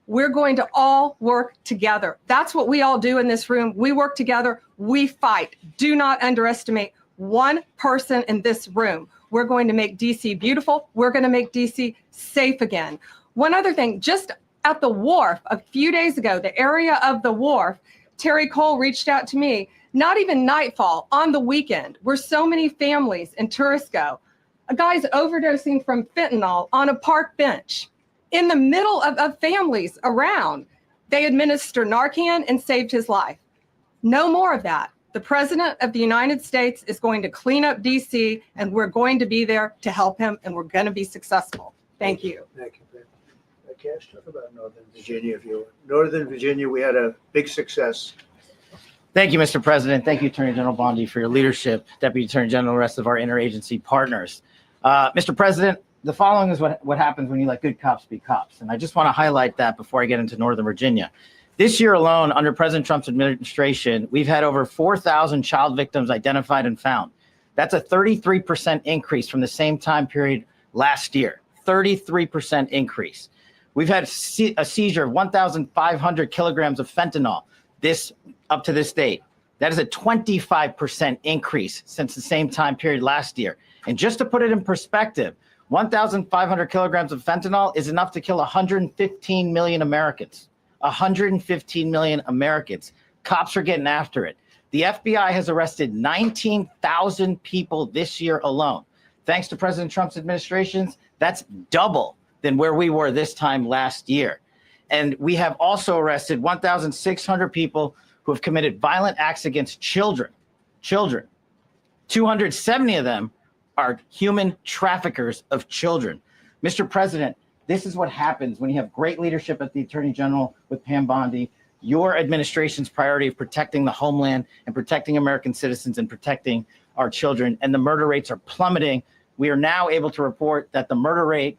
we're going to all work together. That's what we all do in this room. We work together. We fight. Do not underestimate one person in this room. We're going to make DC beautiful. We're going to make DC safe again. One other thing, just at the wharf a few days ago, the area of the wharf, Terry Cole reached out to me, not even nightfall, on the weekend, where so many families and tourists go. A guy's overdosing from fentanyl on a park bench in the middle of families around. They administer Narcan and saved his life. No more of that. The President of the United States is going to clean up DC, and we're going to be there to help him, and we're going to be successful. Thank you. Thank you. Cash, talk about Northern Virginia. If you Northern Virginia, we had a big success. Thank you, Mr. President. Thank you, Attorney General Bondi, for your leadership, Deputy Attorney General, and the rest of our interagency partners. Mr. President, the following is what happens when you let good cops be cops. And I just want to highlight that before I get into Northern Virginia. This year alone, under President Trump's administration, we've had over 4,000 child victims identified and found. That's a 33% increase from the same time period last year. 33% increase. We've had a seizure of 1,500 kilograms of fentanyl up to this date. That is a 25% increase since the same time period last year. And just to put it in perspective, 1,500 kilograms of fentanyl is enough to kill 115 million Americans. 115 million Americans. Cops are getting after it. The FBI has arrested 19,000 people this year alone. Thanks to President Trump's administrations, that's double than where we were this time last year. And we have also arrested 1,600 people who have committed violent acts against children. 270 of them are human traffickers of children. Mr. President, this is what happens when you have great leadership at the Attorney General with Pam Bondi. Your administration's priority of protecting the homeland and protecting American citizens and protecting our children, and the murder rates are plummeting. We are now able to report that the murder rate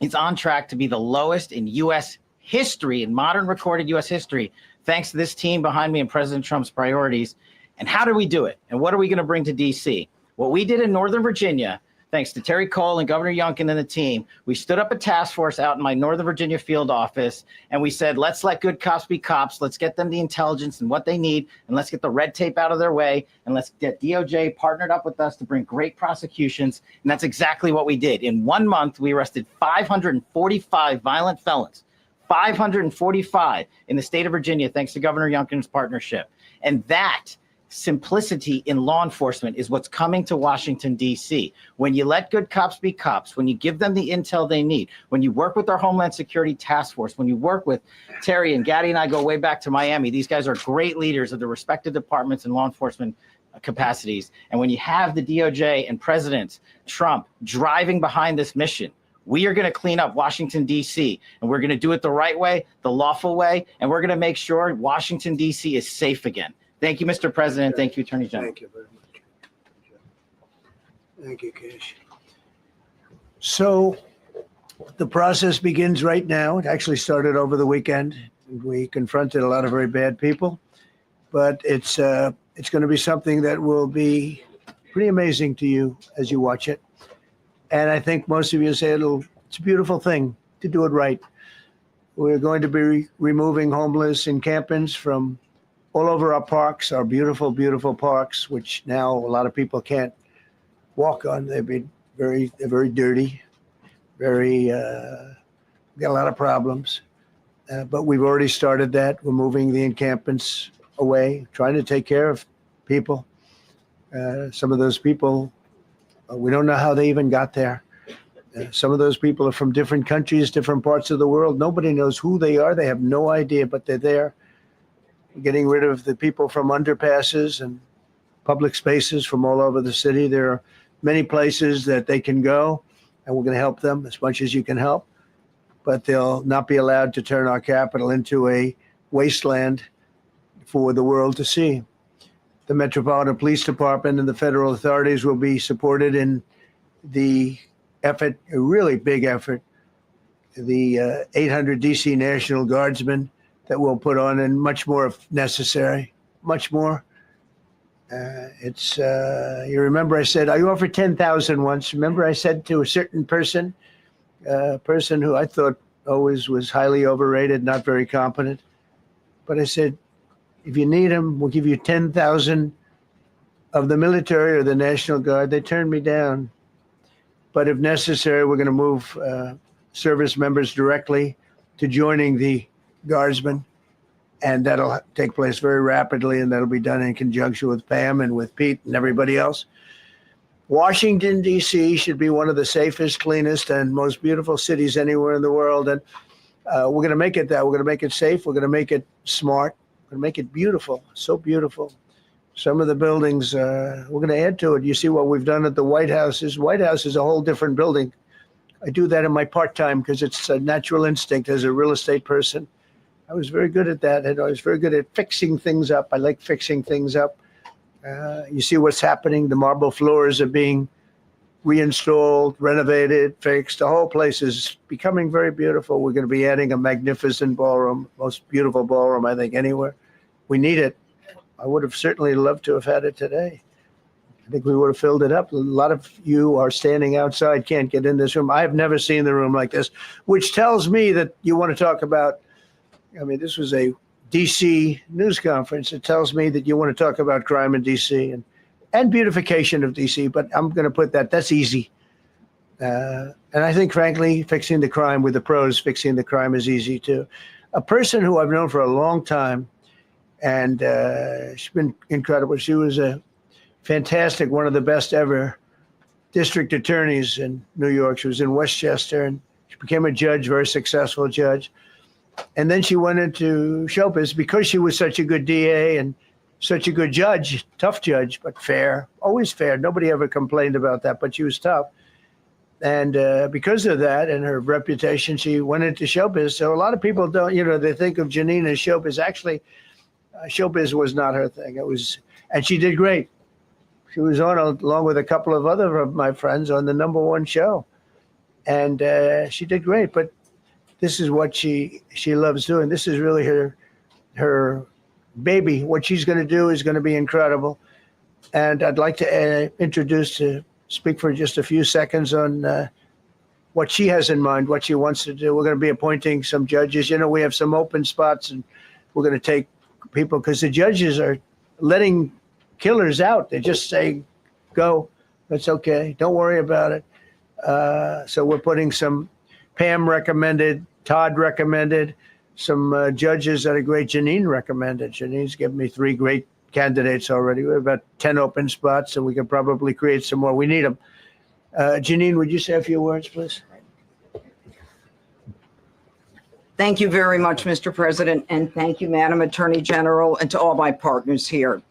is on track to be the lowest in U.S. history, in modern recorded U.S. history, thanks to this team behind me and President Trump's priorities. And how do we do it? And what are we going to bring to D.C.? What we did in Northern Virginia, thanks to Terry Cole and Governor Youngkin and the team, we stood up a task force out in my Northern Virginia field office, and we said, let's let good cops be cops. Let's get them the intelligence and what they need, and let's get the red tape out of their way, and let's get DOJ partnered up with us to bring great prosecutions. And that's exactly what we did. In 1 month, we arrested 545 violent felons, 545 in the state of Virginia, thanks to Governor Youngkin's partnership. And that simplicity in law enforcement is what's coming to Washington, D.C. When you let good cops be cops, when you give them the intel they need, when you work with our Homeland Security Task Force, when you work with Terry and Gaddy and I go way back to Miami, these guys are great leaders of the respective departments and law enforcement capacities. And when you have the DOJ and President Trump driving behind this mission, we are going to clean up Washington, D.C., and we're going to do it the right way, the lawful way, and we're going to make sure Washington, D.C. is safe again. Thank you, Mr. President. Thank you, Attorney General. Thank you very much. Thank you, Cash. So the process begins right now. It actually started over the weekend. We confronted a lot of very bad people, but it's going to be something that will be pretty amazing to you as you watch it. And I think most of you say it's a beautiful thing to do it right. We're going to be removing homeless encampments from all over our parks, our beautiful, beautiful parks, which now a lot of people can't walk on. They're very dirty, got a lot of problems. But we've already started that. We're moving the encampments away, trying to take care of people. Some of those people, we don't know how they even got there. Some of those people are from different countries, different parts of the world. Nobody knows who they are. They have no idea, but they're there. Getting rid of the people from underpasses and public spaces from all over the city. There are many places that they can go, and we're going to help them as much as you can help. But they'll not be allowed to turn our capital into a wasteland for the world to see. The Metropolitan Police Department and the federal authorities will be supported in the effort, a really big effort, the 800 DC National Guardsmen that we'll put on, and much more if necessary, much more. You remember I said, I offered 10,000 once. Remember I said to a certain person, a person who I thought always was highly overrated, not very competent. But I said, if you need them, we'll give you 10,000 of the military or the National Guard. They turned me down. But if necessary, we're going to move service members directly to joining the Guardsmen, and that'll take place very rapidly, and that'll be done in conjunction with Pam and with Pete and everybody else. Washington, D.C. should be one of the safest, cleanest, and most beautiful cities anywhere in the world, and we're going to make it that. We're going to make it safe. We're going to make it smart. We're going to make it beautiful, so beautiful. Some of the buildings, we're going to add to it. You see what we've done at the White House. White House is a whole different building. I do that in my part-time because it's a natural instinct as a real estate person. I was very good at that, and I was very good at fixing things up. I like fixing things up. You see what's happening. The marble floors are being reinstalled, renovated, fixed. The whole place is becoming very beautiful. We're going to be adding a magnificent ballroom, most beautiful ballroom, I think, anywhere. We need it. I would have certainly loved to have had it today. I think we would have filled it up. A lot of you are standing outside, can't get in this room. I have never seen the room like this, which tells me that you want to talk about, I mean, this was a DC news conference. It tells me that you want to talk about crime in DC and beautification of DC, but I'm going to put that's easy. And I think, frankly, fixing the crime with the pros, fixing the crime is easy too. A person who I've known for a long time And she's been incredible. She was a fantastic, one of the best ever district attorneys in New York. She was in Westchester, and she became a judge, very successful judge. And then she went into show business because she was such a good DA and such a good judge, tough judge, but fair, always fair. Nobody ever complained about that, but she was tough. And because of that and her reputation, she went into showbiz. So a lot of people don't, they think of Janine as showbiz. Actually, showbiz was not her thing. It was, and she did great. She was on, along with a couple of other of my friends, on the #1 show. And she did great. But this is what she loves doing. This is really her baby. What she's going to do is going to be incredible. And I'd like to speak for just a few seconds on what she has in mind, what she wants to do. We're going to be appointing some judges. We have some open spots, and we're going to take people because the judges are letting killers out. They just say, go, that's okay. Don't worry about it. So we're putting some Pam recommended, Todd recommended, some judges that are great. Janine recommended. Janine's given me 3 great candidates already. We have about 10 open spots, and we can probably create some more. We need them. Janine, would you say a few words, please? Thank you very much, Mr. President, and thank you, Madam Attorney General, and to all my partners here.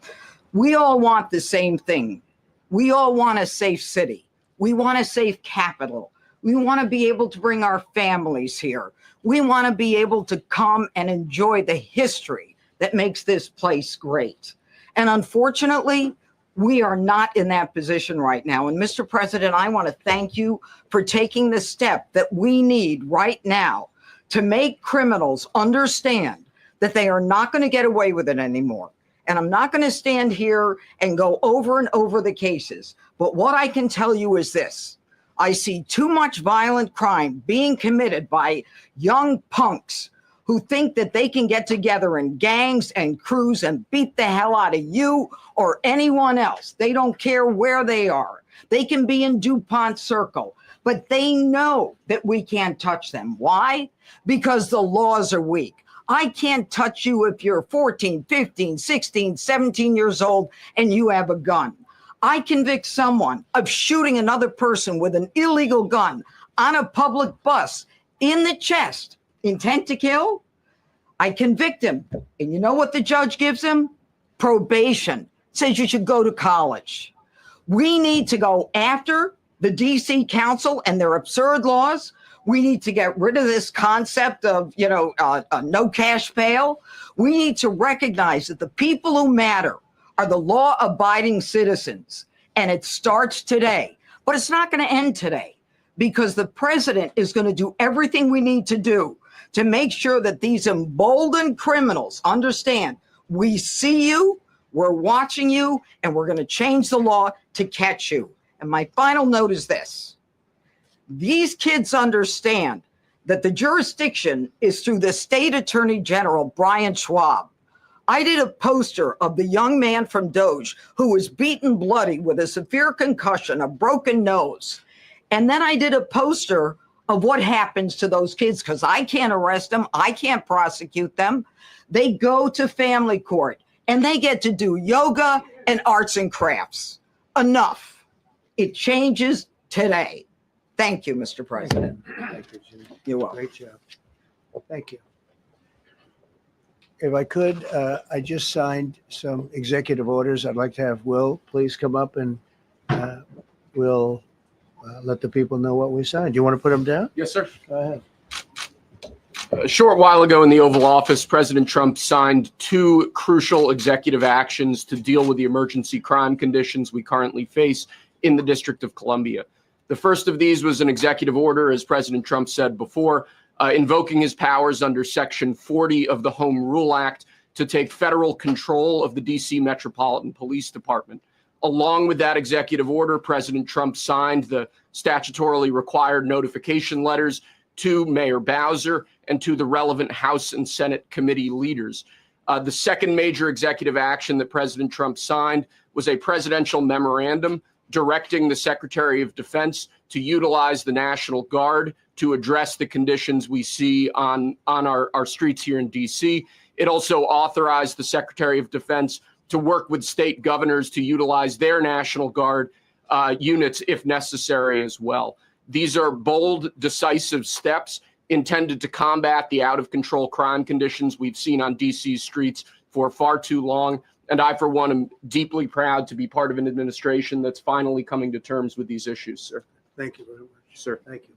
We all want the same thing. We all want a safe city. We want a safe capital. We want to be able to bring our families here. We want to be able to come and enjoy the history that makes this place great. And unfortunately, we are not in that position right now. And Mr. President, I want to thank you for taking the step that we need right now to make criminals understand that they are not going to get away with it anymore. And I'm not going to stand here and go over and over the cases. But what I can tell you is this. I see too much violent crime being committed by young punks who think that they can get together in gangs and crews and beat the hell out of you or anyone else. They don't care where they are. They can be in DuPont Circle, but they know that we can't touch them. Why? Because the laws are weak. I can't touch you if you're 14, 15, 16, 17 years old and you have a gun. I convict someone of shooting another person with an illegal gun on a public bus in the chest, intent to kill. I convict him. And you know what the judge gives him? Probation. Says you should go to college. We need to go after the DC Council and their absurd laws. We need to get rid of this concept of, no cash bail. We need to recognize that the people who matter are the law-abiding citizens. And it starts today. But it's not going to end today because the president is going to do everything we need to do to make sure that these emboldened criminals understand we see you, we're watching you, and we're going to change the law to catch you. And my final note is this. These kids understand that the jurisdiction is through the state attorney general, Brian Schwab. I did a poster of the young man from DOGE who was beaten bloody with a severe concussion, a broken nose. And then I did a poster of what happens to those kids because I can't arrest them. I can't prosecute them. They go to family court and they get to do yoga and arts and crafts. Enough. It changes today. Thank you, Mr. President. Thank you, Janine. You're welcome. Great job. Thank you. If I could, I just signed some executive orders. I'd like to have Will please come up and we'll let the people know what we signed. Do you want to put them down? Yes, sir. Go ahead. A short while ago in the Oval Office, President Trump signed 2 crucial executive actions to deal with the emergency crime conditions we currently face in the District of Columbia. The first of these was an executive order, as President Trump said before, invoking his powers under Section 40 of the Home Rule Act to take federal control of the D.C. Metropolitan Police Department. Along with that executive order, President Trump signed the statutorily required notification letters to Mayor Bowser and to the relevant House and Senate committee leaders. The second major executive action that President Trump signed was a presidential memorandum directing the Secretary of Defense to utilize the National Guard to address the conditions we see on our streets here in D.C. It also authorized the Secretary of Defense to work with state governors to utilize their National Guard units if necessary as well. These are bold, decisive steps intended to combat the out-of-control crime conditions we've seen on DC's streets for far too long. And I, for one, am deeply proud to be part of an administration that's finally coming to terms with these issues, sir. Thank you very much. Sir. Thank you.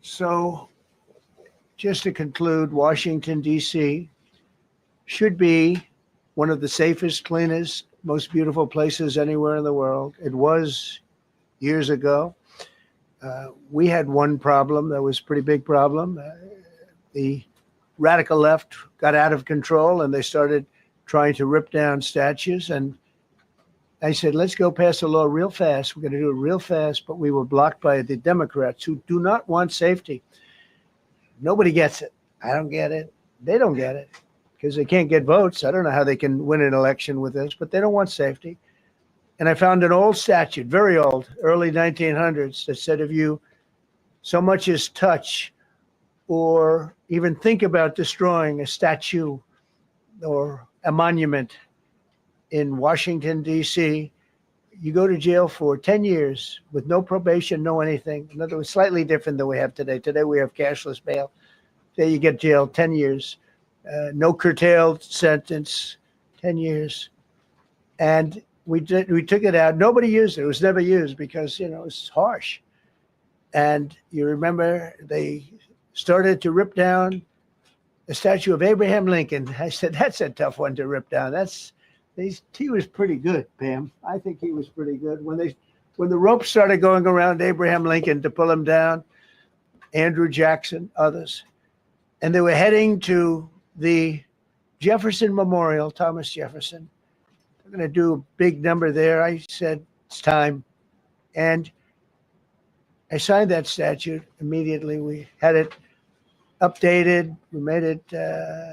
So, just to conclude, Washington, D.C. should be one of the safest, cleanest, most beautiful places anywhere in the world. It was years ago. We had one problem that was a pretty big problem. The radical left got out of control and they started trying to rip down statues. And I said, let's go pass a law real fast. We're going to do it real fast. But we were blocked by the Democrats who do not want safety. Nobody gets it. I don't get it. They don't get it because they can't get votes. I don't know how they can win an election with this, but they don't want safety. And I found an old statute, very old, early 1900s, that said if you so much as touch or even think about destroying a statue or a monument in Washington, D.C., you go to jail for 10 years with no probation, no anything. In other words, slightly different than we have today. Today we have cashless bail. There you get jailed 10 years. No curtailed sentence, 10 years. And we took it out. Nobody used it. It was never used because, you know, it's harsh. And you remember they started to rip down the statue of Abraham Lincoln. I said, that's a tough one to rip down. He was pretty good, Pam. I think he was pretty good. When the ropes started going around Abraham Lincoln to pull him down, Andrew Jackson, others, and they were heading to the Jefferson Memorial, Thomas Jefferson. They're going to do a big number there. I said, it's time. And I signed that statute immediately. We had it updated. We made it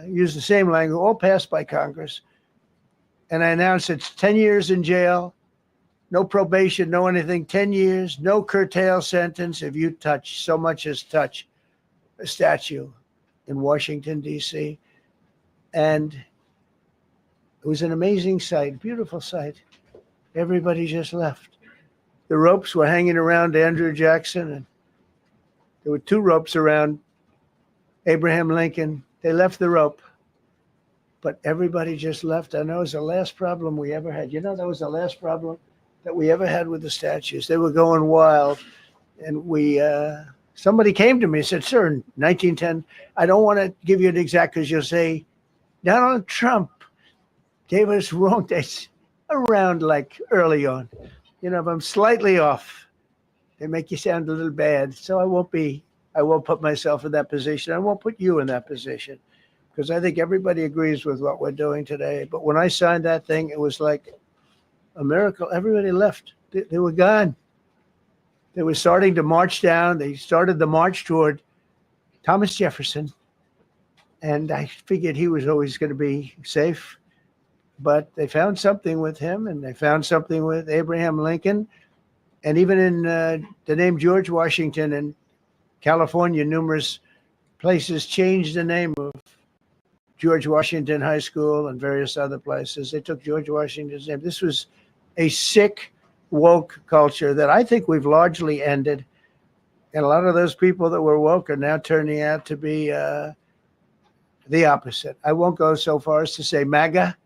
use the same language, all passed by Congress. And I announced it's 10 years in jail, no probation, no anything, 10 years, no curtail sentence if you touch, so much as touch a statue in Washington, D.C. And it was an amazing sight, beautiful sight. Everybody just left. The ropes were hanging around Andrew Jackson, and there were two ropes around Abraham Lincoln. They left the rope, but everybody just left. I know it was the last problem we ever had. You know, that was the last problem that we ever had with the statues. They were going wild, and somebody came to me and said, sir, in 1910, I don't want to give you an exact because you'll say Donald Trump gave us wrong dates around like early on. You know, if I'm slightly off, they make you sound a little bad. So I won't put myself in that position. I won't put you in that position because I think everybody agrees with what we're doing today. But when I signed that thing, it was like a miracle. Everybody left. They were gone. They were starting to march down. They started the march toward Thomas Jefferson. And I figured he was always going to be safe. But they found something with him, and they found something with Abraham Lincoln. And even in the name George Washington in California, numerous places changed the name of George Washington High School and various other places. They took George Washington's name. This was a sick, woke culture that I think we've largely ended. And a lot of those people that were woke are now turning out to be the opposite. I won't go so far as to say MAGA.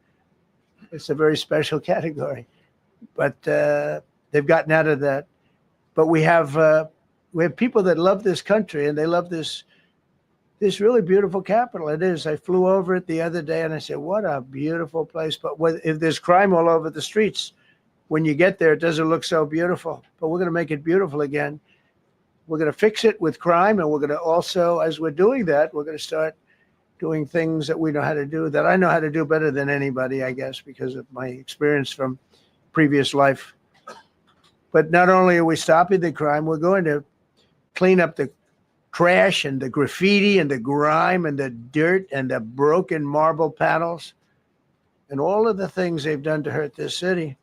It's a very special category. But they've gotten out of that. But we have people that love this country, and they love this really beautiful capital. It is. I flew over it the other day, and I said, what a beautiful place. But if there's crime all over the streets, when you get there, it doesn't look so beautiful. But we're going to make it beautiful again. We're going to fix it with crime, and we're going to also, as we're doing that, we're going to start doing things that we know how to do, that I know how to do better than anybody, I guess, because of my experience from previous life. But not only are we stopping the crime, we're going to clean up the trash and the graffiti and the grime and the dirt and the broken marble panels and all of the things they've done to hurt this city.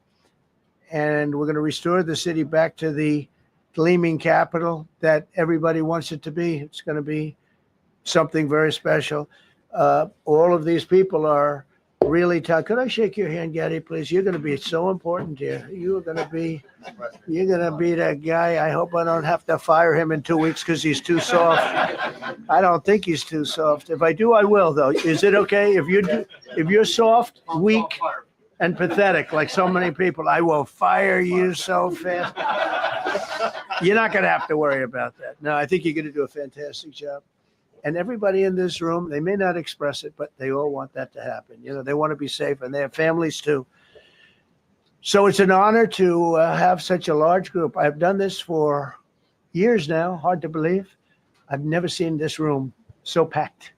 And we're going to restore the city back to the gleaming capital that everybody wants it to be. It's going to be something very special. All of these people are really tough. Could I shake your hand, Gaddy, please? You're going to be so important here. You're going to be that guy. I hope I don't have to fire him in 2 weeks because he's too soft. I don't think he's too soft. If I do, I will, though. Is it okay if you're soft, weak, and pathetic like so many people? I will fire you so fast. You're not going to have to worry about that. No, I think you're going to do a fantastic job. And everybody in this room, they may not express it, but they all want that to happen. You know, they want to be safe, and they have families too. So it's an honor to have such a large group. I've done this for years now, hard to believe. I've never seen this room so packed.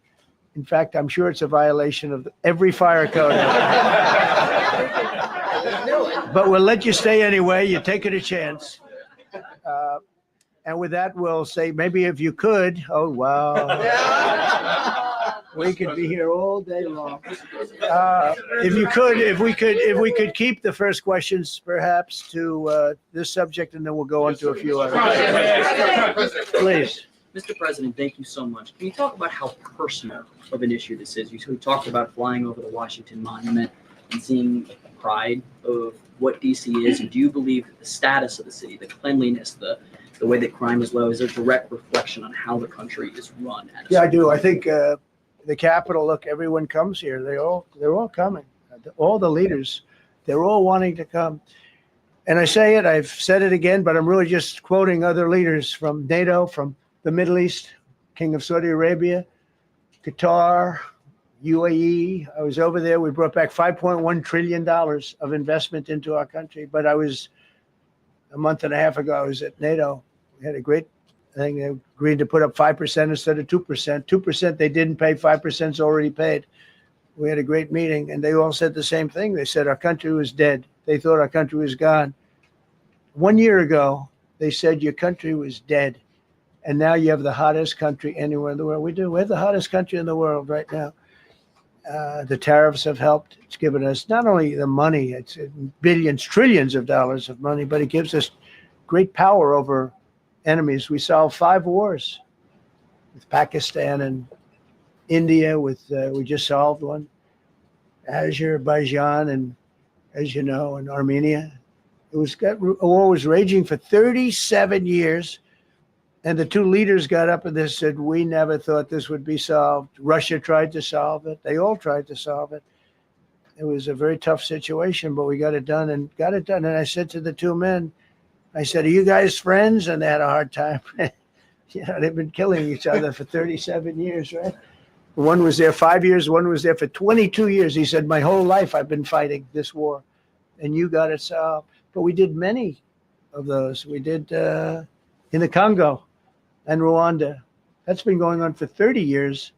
In fact, I'm sure it's a violation of every fire code. But we'll let you stay anyway. You're taking a chance. And with that, we'll say, maybe if you could, oh, wow. We could be here all day long. If we could keep the first questions perhaps to this subject, and then we'll go on to a few others. Please. Mr. President, thank you so much. Can you talk about how personal of an issue this is? You talked about flying over the Washington Monument and seeing the pride of what DC is. And do you believe that the status of the city, the cleanliness, the way that crime is low, is a direct reflection on how the country is run? Yeah, I do. I think the Capitol, look, everyone comes here. They're all coming. All the leaders, they're all wanting to come. And I say it, I've said it again, but I'm really just quoting other leaders from NATO, from the Middle East, King of Saudi Arabia, Qatar, UAE. I was over there. We brought back $5.1 trillion of investment into our country. But a month and a half ago, I was at NATO. We had a great thing. They agreed to put up 5% instead of 2%. 2% they didn't pay, 5% is already paid. We had a great meeting, and they all said the same thing. They said our country was dead. They thought our country was gone. 1 year ago, they said your country was dead. And now you have the hottest country anywhere in the world. We do. We have the hottest country in the world right now. The tariffs have helped. It's given us not only the money, it's billions, trillions of dollars of money, but it gives us great power over enemies. We solved 5 wars with Pakistan and India. We just solved one. Azerbaijan and, as you know, and Armenia. A war was raging for 37 years. And the 2 leaders got up and they said, we never thought this would be solved. Russia tried to solve it. They all tried to solve it. It was a very tough situation, but we got it done. And I said to the 2 men, I said, are you guys friends? And they had a hard time. They've been killing each other for 37 years, right? One was there 5 years. One was there for 22 years. He said, my whole life I've been fighting this war. And you got it solved. But we did many of those. We did in the Congo and Rwanda. That's been going on for 30 years.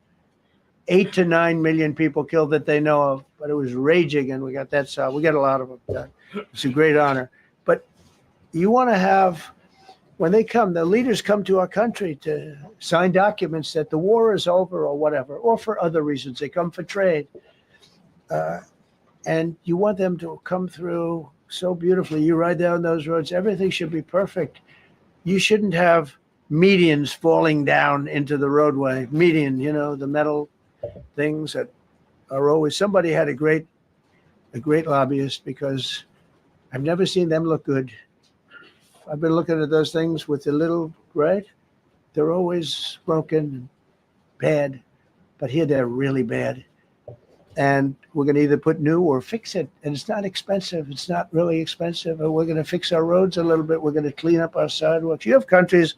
8 to 9 million people killed that they know of, but it was raging, and we got that solved. We got a lot of them done. It's a great honor. But you want to have, when they come, the leaders come to our country to sign documents that the war is over or whatever, or for other reasons. They come for trade. And you want them to come through so beautifully. You ride down those roads, everything should be perfect. You shouldn't have medians falling down into the roadway. Median, the metal things that are always, somebody had a great lobbyist, because I've never seen them look good. I've been looking at those things with the little, right? They're always broken and bad, but here they're really bad. And we're going to either put new or fix it. And it's not expensive. It's not really expensive. And we're going to fix our roads a little bit. We're going to clean up our sidewalks. You have countries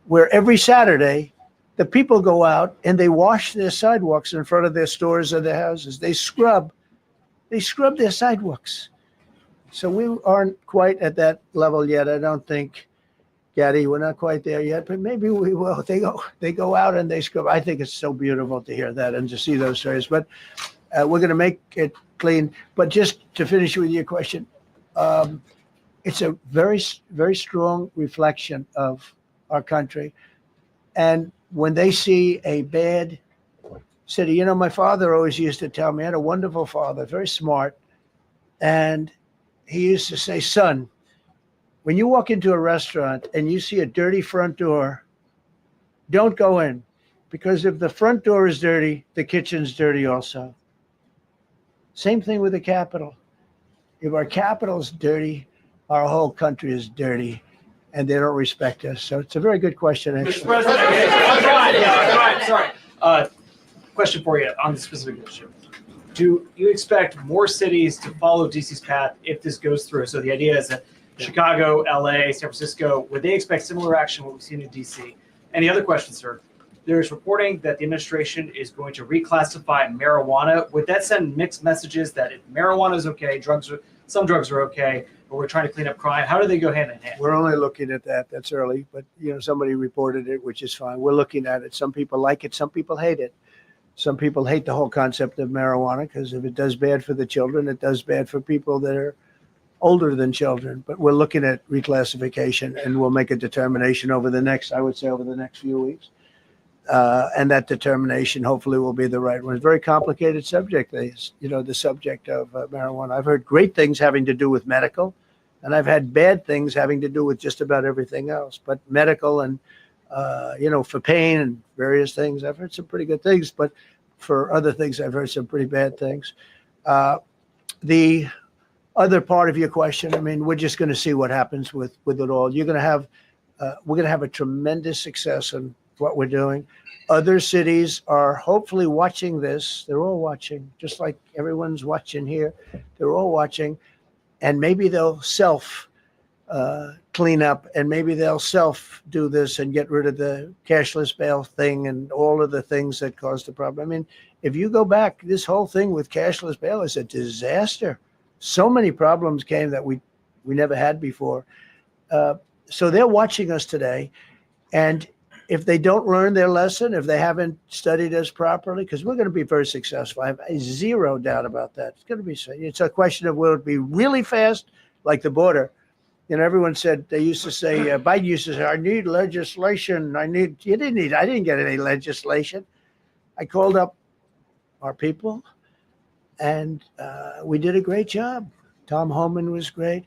where every Saturday, the people go out and they wash their sidewalks in front of their stores or their houses. They scrub their sidewalks. So we aren't quite at that level yet. I don't think, Gaddy, we're not quite there yet, but maybe we will. They go out and they scrub. I think it's so beautiful to hear that and to see those stories. But we're going to make it clean. But just to finish with your question, it's a very, very strong reflection of our country. And when they see a bad city, my father always used to tell me, I had a wonderful father, very smart. And he used to say, son, when you walk into a restaurant and you see a dirty front door, don't go in. Because if the front door is dirty, the kitchen's dirty also. Same thing with the Capitol. If our Capitol's dirty, our whole country is dirty, and they don't respect us. So it's a very good question. Mr. Actually. President, sorry. Question for you on the specific issue. Do you expect more cities to follow DC's path if this goes through? So the idea is that Chicago, LA, San Francisco, would they expect similar action what we've seen in DC? And the other question, sir, there's reporting that the administration is going to reclassify marijuana. Would that send mixed messages that if marijuana is okay, some drugs are okay, but we're trying to clean up crime? How do they go hand in hand? We're only looking at that. That's early, but somebody reported it, which is fine. We're looking at it. Some people like it. Some people hate it. Some people hate the whole concept of marijuana because if it does bad for the children, it does bad for people that are older than children. But we're looking at reclassification, and we'll make a determination over the next few weeks. And that determination hopefully will be the right one. It's a very complicated subject, the subject of marijuana. I've heard great things having to do with medical, and I've had bad things having to do with just about everything else. But medical and, for pain and various things, I've heard some pretty good things. But for other things, I've heard some pretty bad things. The other part of your question, I mean, we're just going to see what happens with it all. We're going to have a tremendous success in what we're doing. Other cities are hopefully watching this. They're all watching, just like everyone's watching here. They're all watching, and maybe they'll clean up, and maybe they'll do this and get rid of the cashless bail thing and all of the things that caused the problem. I mean, if you go back, this whole thing with cashless bail is a disaster. So many problems came that we never had before. So they're watching us today, and if they don't learn their lesson, if they haven't studied us properly, because we're going to be very successful. I have zero doubt about that. It's going to be. It's a question of will it be really fast, like the border. Everyone said, they used to say, Biden used to say, I need legislation. I didn't get any legislation. I called up our people, and we did a great job. Tom Homan was great.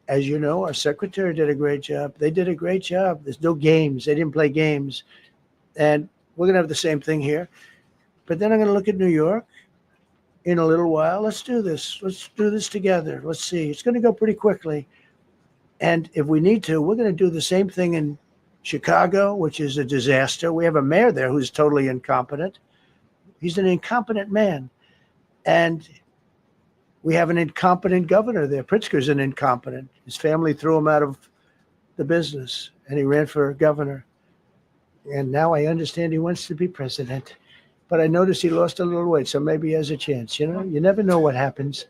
As you know, our secretary did a great job. They did a great job. There's no games. They didn't play games. And we're going to have the same thing here. But then I'm going to look at New York in a little while. Let's do this. Let's do this together. Let's see. It's going to go pretty quickly. And if we need to, we're going to do the same thing in Chicago, which is a disaster. We have a mayor there who's totally incompetent. He's an incompetent man. And we have an incompetent governor there. Pritzker's an incompetent. His family threw him out of the business, and he ran for governor. And now I understand he wants to be president. But I noticed he lost a little weight, so maybe he has a chance. You never know what happens.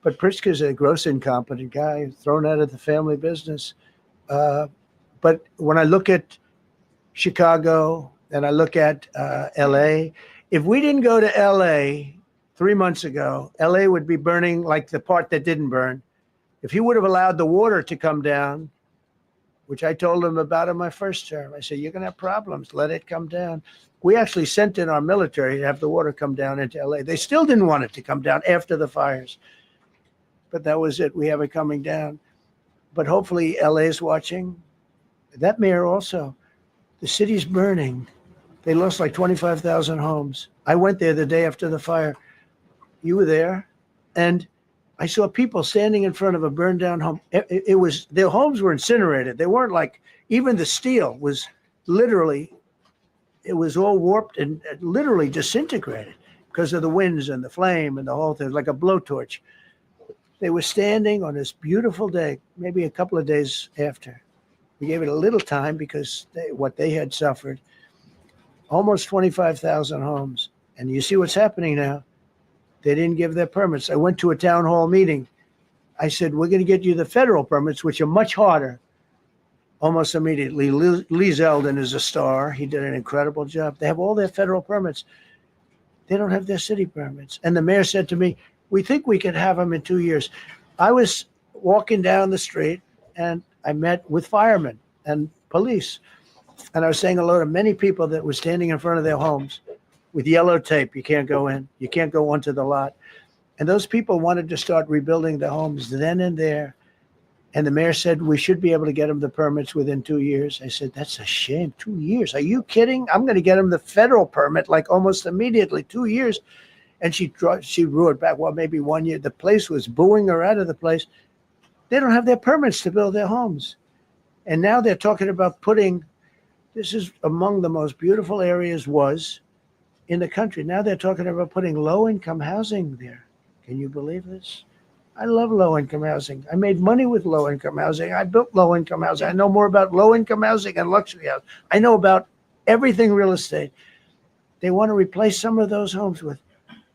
But Pritzker's a gross incompetent guy, thrown out of the family business. But when I look at Chicago and I look at LA, if we didn't go to LA 3 months ago, LA would be burning like the part that didn't burn. If he would have allowed the water to come down, which I told him about in my first term, I said, you're going to have problems. Let it come down. We actually sent in our military to have the water come down into LA. They still didn't want it to come down after the fires. But that was it. We have it coming down. But hopefully LA is watching. That mayor also. The city's burning. They lost like 25,000 homes. I went there the day after the fire. You were there, and I saw people standing in front of a burned down home. It was, their homes were incinerated. They weren't like, even the steel was literally, it was all warped and literally disintegrated because of the winds and the flame and the whole thing, like a blowtorch. They were standing on this beautiful day, maybe a couple of days after. We gave it a little time because what they had suffered, almost 25,000 homes. And you see what's happening now. They didn't give their permits. I went to a town hall meeting. I said, we're going to get you the federal permits, which are much harder. Almost immediately, Lee Zeldin is a star. He did an incredible job. They have all their federal permits. They don't have their city permits. And the mayor said to me, we think we can have them in 2 years. I was walking down the street, and I met with firemen and police. And I was saying hello to many people that were standing in front of their homes with yellow tape. You can't go in. You can't go onto the lot. And those people wanted to start rebuilding their homes then and there. And the mayor said, we should be able to get them the permits within 2 years. I said, that's a shame. 2 years. Are you kidding? I'm going to get them the federal permit like almost immediately, 2 years. And she roared back, well, maybe 1 year. The place was booing her out of the place. They don't have their permits to build their homes. And now they're talking about putting, this is among the most beautiful areas was in the country. Now they're talking about putting low-income housing there. Can you believe this? I love low-income housing. I made money with low-income housing. I built low-income housing. I know more about low-income housing and luxury housing. I know about everything real estate. They want to replace some of those homes with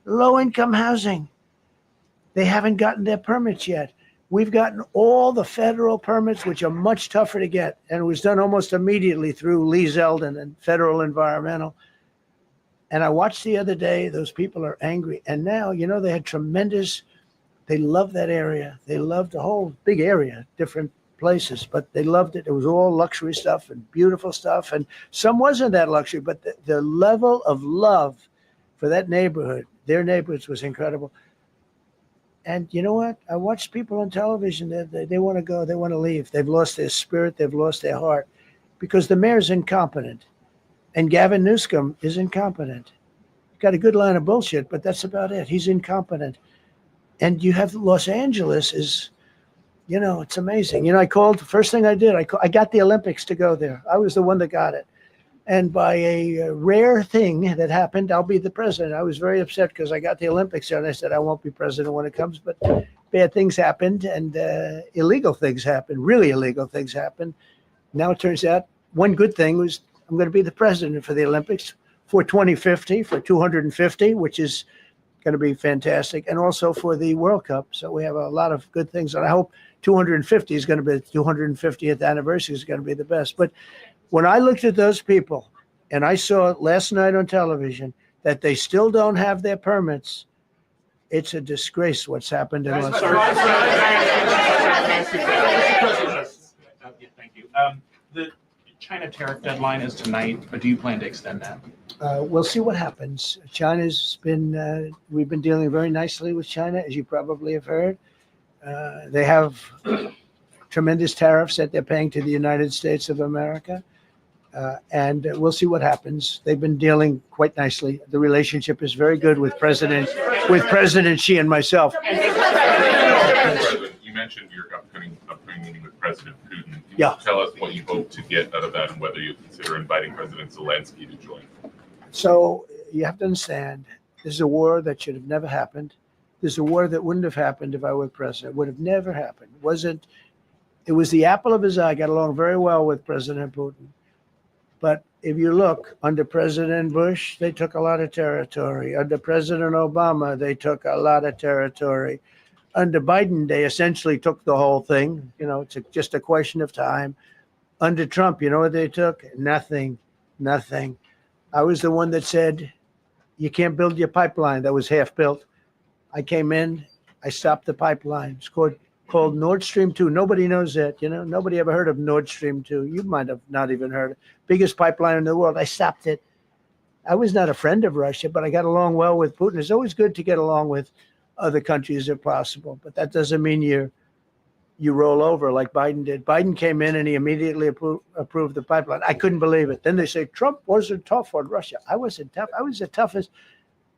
low-income housing. They haven't gotten their permits yet. We've gotten all the federal permits, which are much tougher to get. And it was done almost immediately through Lee Zeldin and Federal Environmental. And I watched the other day, those people are angry. And now, they had tremendous, they loved that area. They loved the whole big area, different places, but they loved it. It was all luxury stuff and beautiful stuff. And some wasn't that luxury, but the level of love for that neighborhood, their neighborhoods was incredible. And you know what? I watched people on television. They want to go. They want to leave. They've lost their spirit. They've lost their heart because the mayor's incompetent. And Gavin Newsom is incompetent. Got a good line of bullshit, but that's about it. He's incompetent. And you have Los Angeles is, it's amazing. I called, the first thing I did, I got the Olympics to go there. I was the one that got it. And by a rare thing that happened, I'll be the president. I was very upset because I got the Olympics there and I said, I won't be president when it comes, but bad things happened and illegal things happened, really illegal things happened. Now it turns out one good thing was I'm going to be the president for the Olympics for 2050, for 250, which is going to be fantastic, and also for the World Cup. So we have a lot of good things. And I hope 250 is going to be, the 250th anniversary is going to be the best. But when I looked at those people and I saw last night on television that they still don't have their permits, it's a disgrace what's happened in Los Angeles. Thank you. The China tariff deadline is tonight, but do you plan to extend that? We'll see what happens. China's been, we've been dealing very nicely with China, as you probably have heard. They have tremendous tariffs that they're paying to the United States of America. And we'll see what happens. They've been dealing quite nicely. The relationship is very good with President Xi and myself. President, you mentioned your upcoming meeting with President Putin. Can you tell us what you hope to get out of that and whether you consider inviting President Zelensky to join? So you have to understand, this is a war that should have never happened. This is a war that wouldn't have happened if I were president. It would have never happened. It was the apple of his eye. I got along very well with President Putin. But if you look, under President Bush, they took a lot of territory. Under President Obama, they took a lot of territory. Under Biden, they essentially took the whole thing. It's just a question of time. Under Trump, you know what they took? Nothing. I was the one that said, you can't build your pipeline. That was half built. I came in, I stopped the pipeline. It's called Nord Stream 2. Nobody knows that, Nobody ever heard of Nord Stream 2. You might have not even heard it. Biggest pipeline in the world. I stopped it. I was not a friend of Russia, but I got along well with Putin. It's always good to get along with other countries if possible, but that doesn't mean you roll over like Biden did. Biden came in and he immediately approved the pipeline. I couldn't believe it. Then they say Trump wasn't tough on Russia. I wasn't tough. I was the toughest.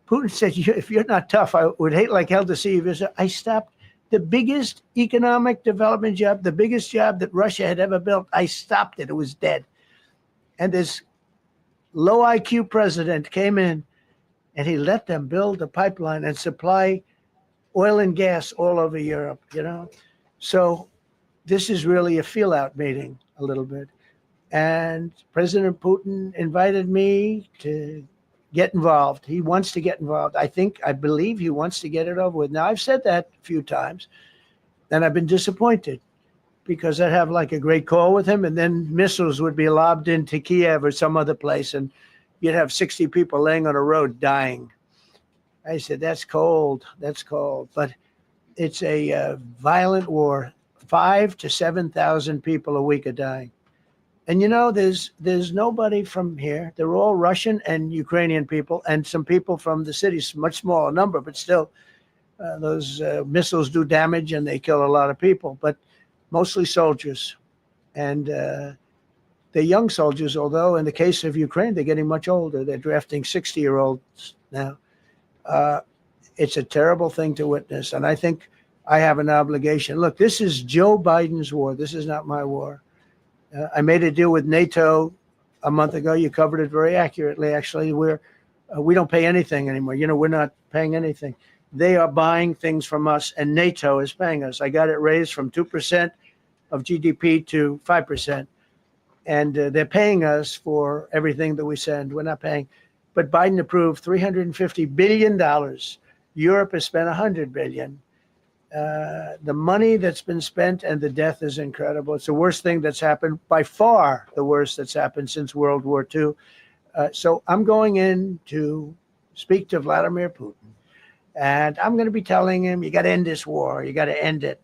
Putin said, if you're not tough, I would hate like hell to see you. I stopped the biggest economic development job, the biggest job that Russia had ever built. I stopped it. It was dead. And this low IQ president came in and he let them build the pipeline and supply oil and gas all over Europe, So this is really a feel-out meeting a little bit. And President Putin invited me to get involved. He wants to get involved. I believe he wants to get it over with. Now, I've said that a few times, and I've been disappointed because I'd have like a great call with him, and then missiles would be lobbed into Kiev or some other place, and you'd have 60 people laying on a road dying. I said, that's cold. But it's a violent war. 5,000 to 7,000 people a week are dying. And there's nobody from here. They're all Russian and Ukrainian people and some people from the cities, much smaller number, but still those missiles do damage and they kill a lot of people. But mostly soldiers. And they're young soldiers, although in the case of Ukraine, they're getting much older. They're drafting 60-year-olds now. It's a terrible thing to witness. And I think I have an obligation. Look, this is Joe Biden's war. This is not my war. I made a deal with NATO a month ago. You covered it very accurately, actually. We don't pay anything anymore. We're not paying anything. They are buying things from us, and NATO is paying us. I got it raised from 2% of GDP to 5%. And they're paying us for everything that we send. We're not paying. But Biden approved $350 billion. Europe has spent $100 billion. The money that's been spent and the death is incredible. It's the worst thing that's happened, by far the worst that's happened since World War II. So I'm going in to speak to Vladimir Putin. And I'm going to be telling him, you got to end this war. You got to end it.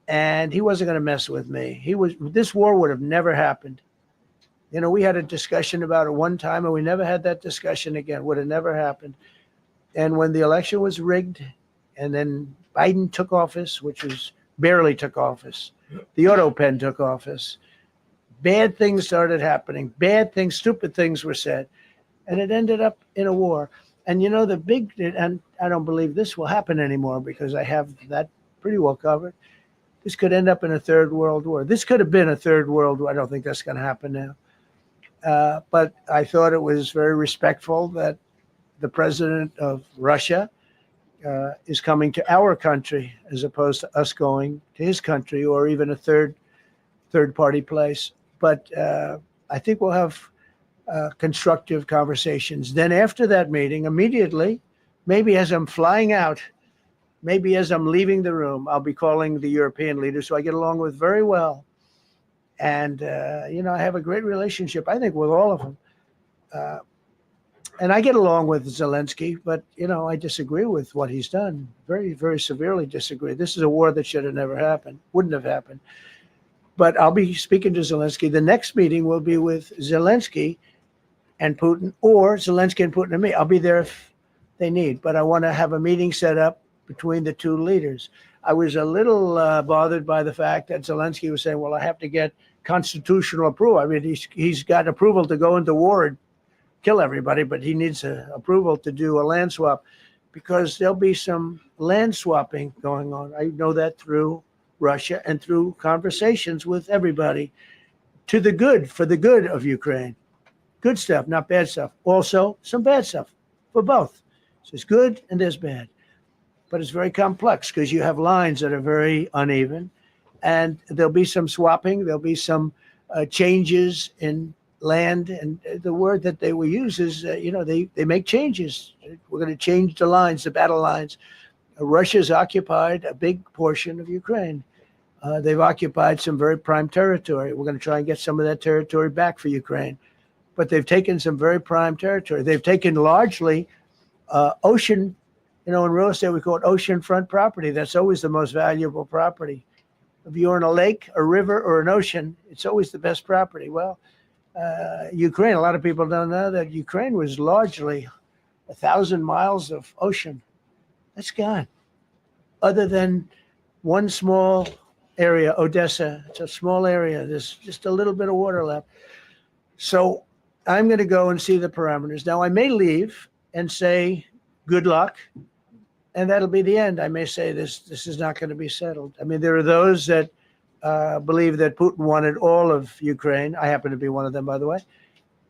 And he wasn't going to mess with me. This war would have never happened. We had a discussion about it one time, and we never had that discussion again. Would have never happened. And when the election was rigged, and then Biden took office, which was barely took office, the auto pen took office, bad things started happening. Bad things, stupid things were said. And it ended up in a war. And and I don't believe this will happen anymore because I have that pretty well covered. This could end up in a third world war. This could have been a third world war. I don't think that's going to happen now. But I thought it was very respectful that the president of Russia is coming to our country as opposed to us going to his country or even a third party place. But I think we'll have constructive conversations. Then after that meeting, immediately, maybe as I'm flying out, maybe as I'm leaving the room, I'll be calling the European leaders who I get along with very well. And, I have a great relationship, I think, with all of them. And I get along with Zelensky, but, I disagree with what he's done. Very, very severely disagree. This is a war that should have never happened, wouldn't have happened. But I'll be speaking to Zelensky. The next meeting will be with Zelensky and Putin, or Zelensky and Putin and me. I'll be there if they need, but I want to have a meeting set up between the two leaders. I was a little bothered by the fact that Zelensky was saying, well, I have to get constitutional approval. I mean, he's got approval to go into war and kill everybody, but he needs approval to do a land swap because there'll be some land swapping going on. I know that through Russia and through conversations with everybody for the good of Ukraine. Good stuff, not bad stuff. Also, some bad stuff for both. So there's good and there's bad. But it's very complex because you have lines that are very uneven. And there'll be some swapping. There'll be some changes in land. And the word that they will use is, they make changes. We're going to change the lines, the battle lines. Russia's occupied a big portion of Ukraine. They've occupied some very prime territory. We're going to try and get some of that territory back for Ukraine. But they've taken some very prime territory. They've taken largely ocean, in real estate, we call it oceanfront property. That's always the most valuable property. If you're in a lake, a river, or an ocean, it's always the best property. Well, Ukraine, a lot of people don't know that Ukraine was largely 1,000 miles of ocean. That's gone. Other than one small area, Odessa, it's a small area. There's just a little bit of water left. So I'm going to go and see the parameters. Now, I may leave and say, good luck, and that'll be the end. I may say this is not going to be settled. I mean, there are those that believe that Putin wanted all of Ukraine. I happen to be one of them, by the way.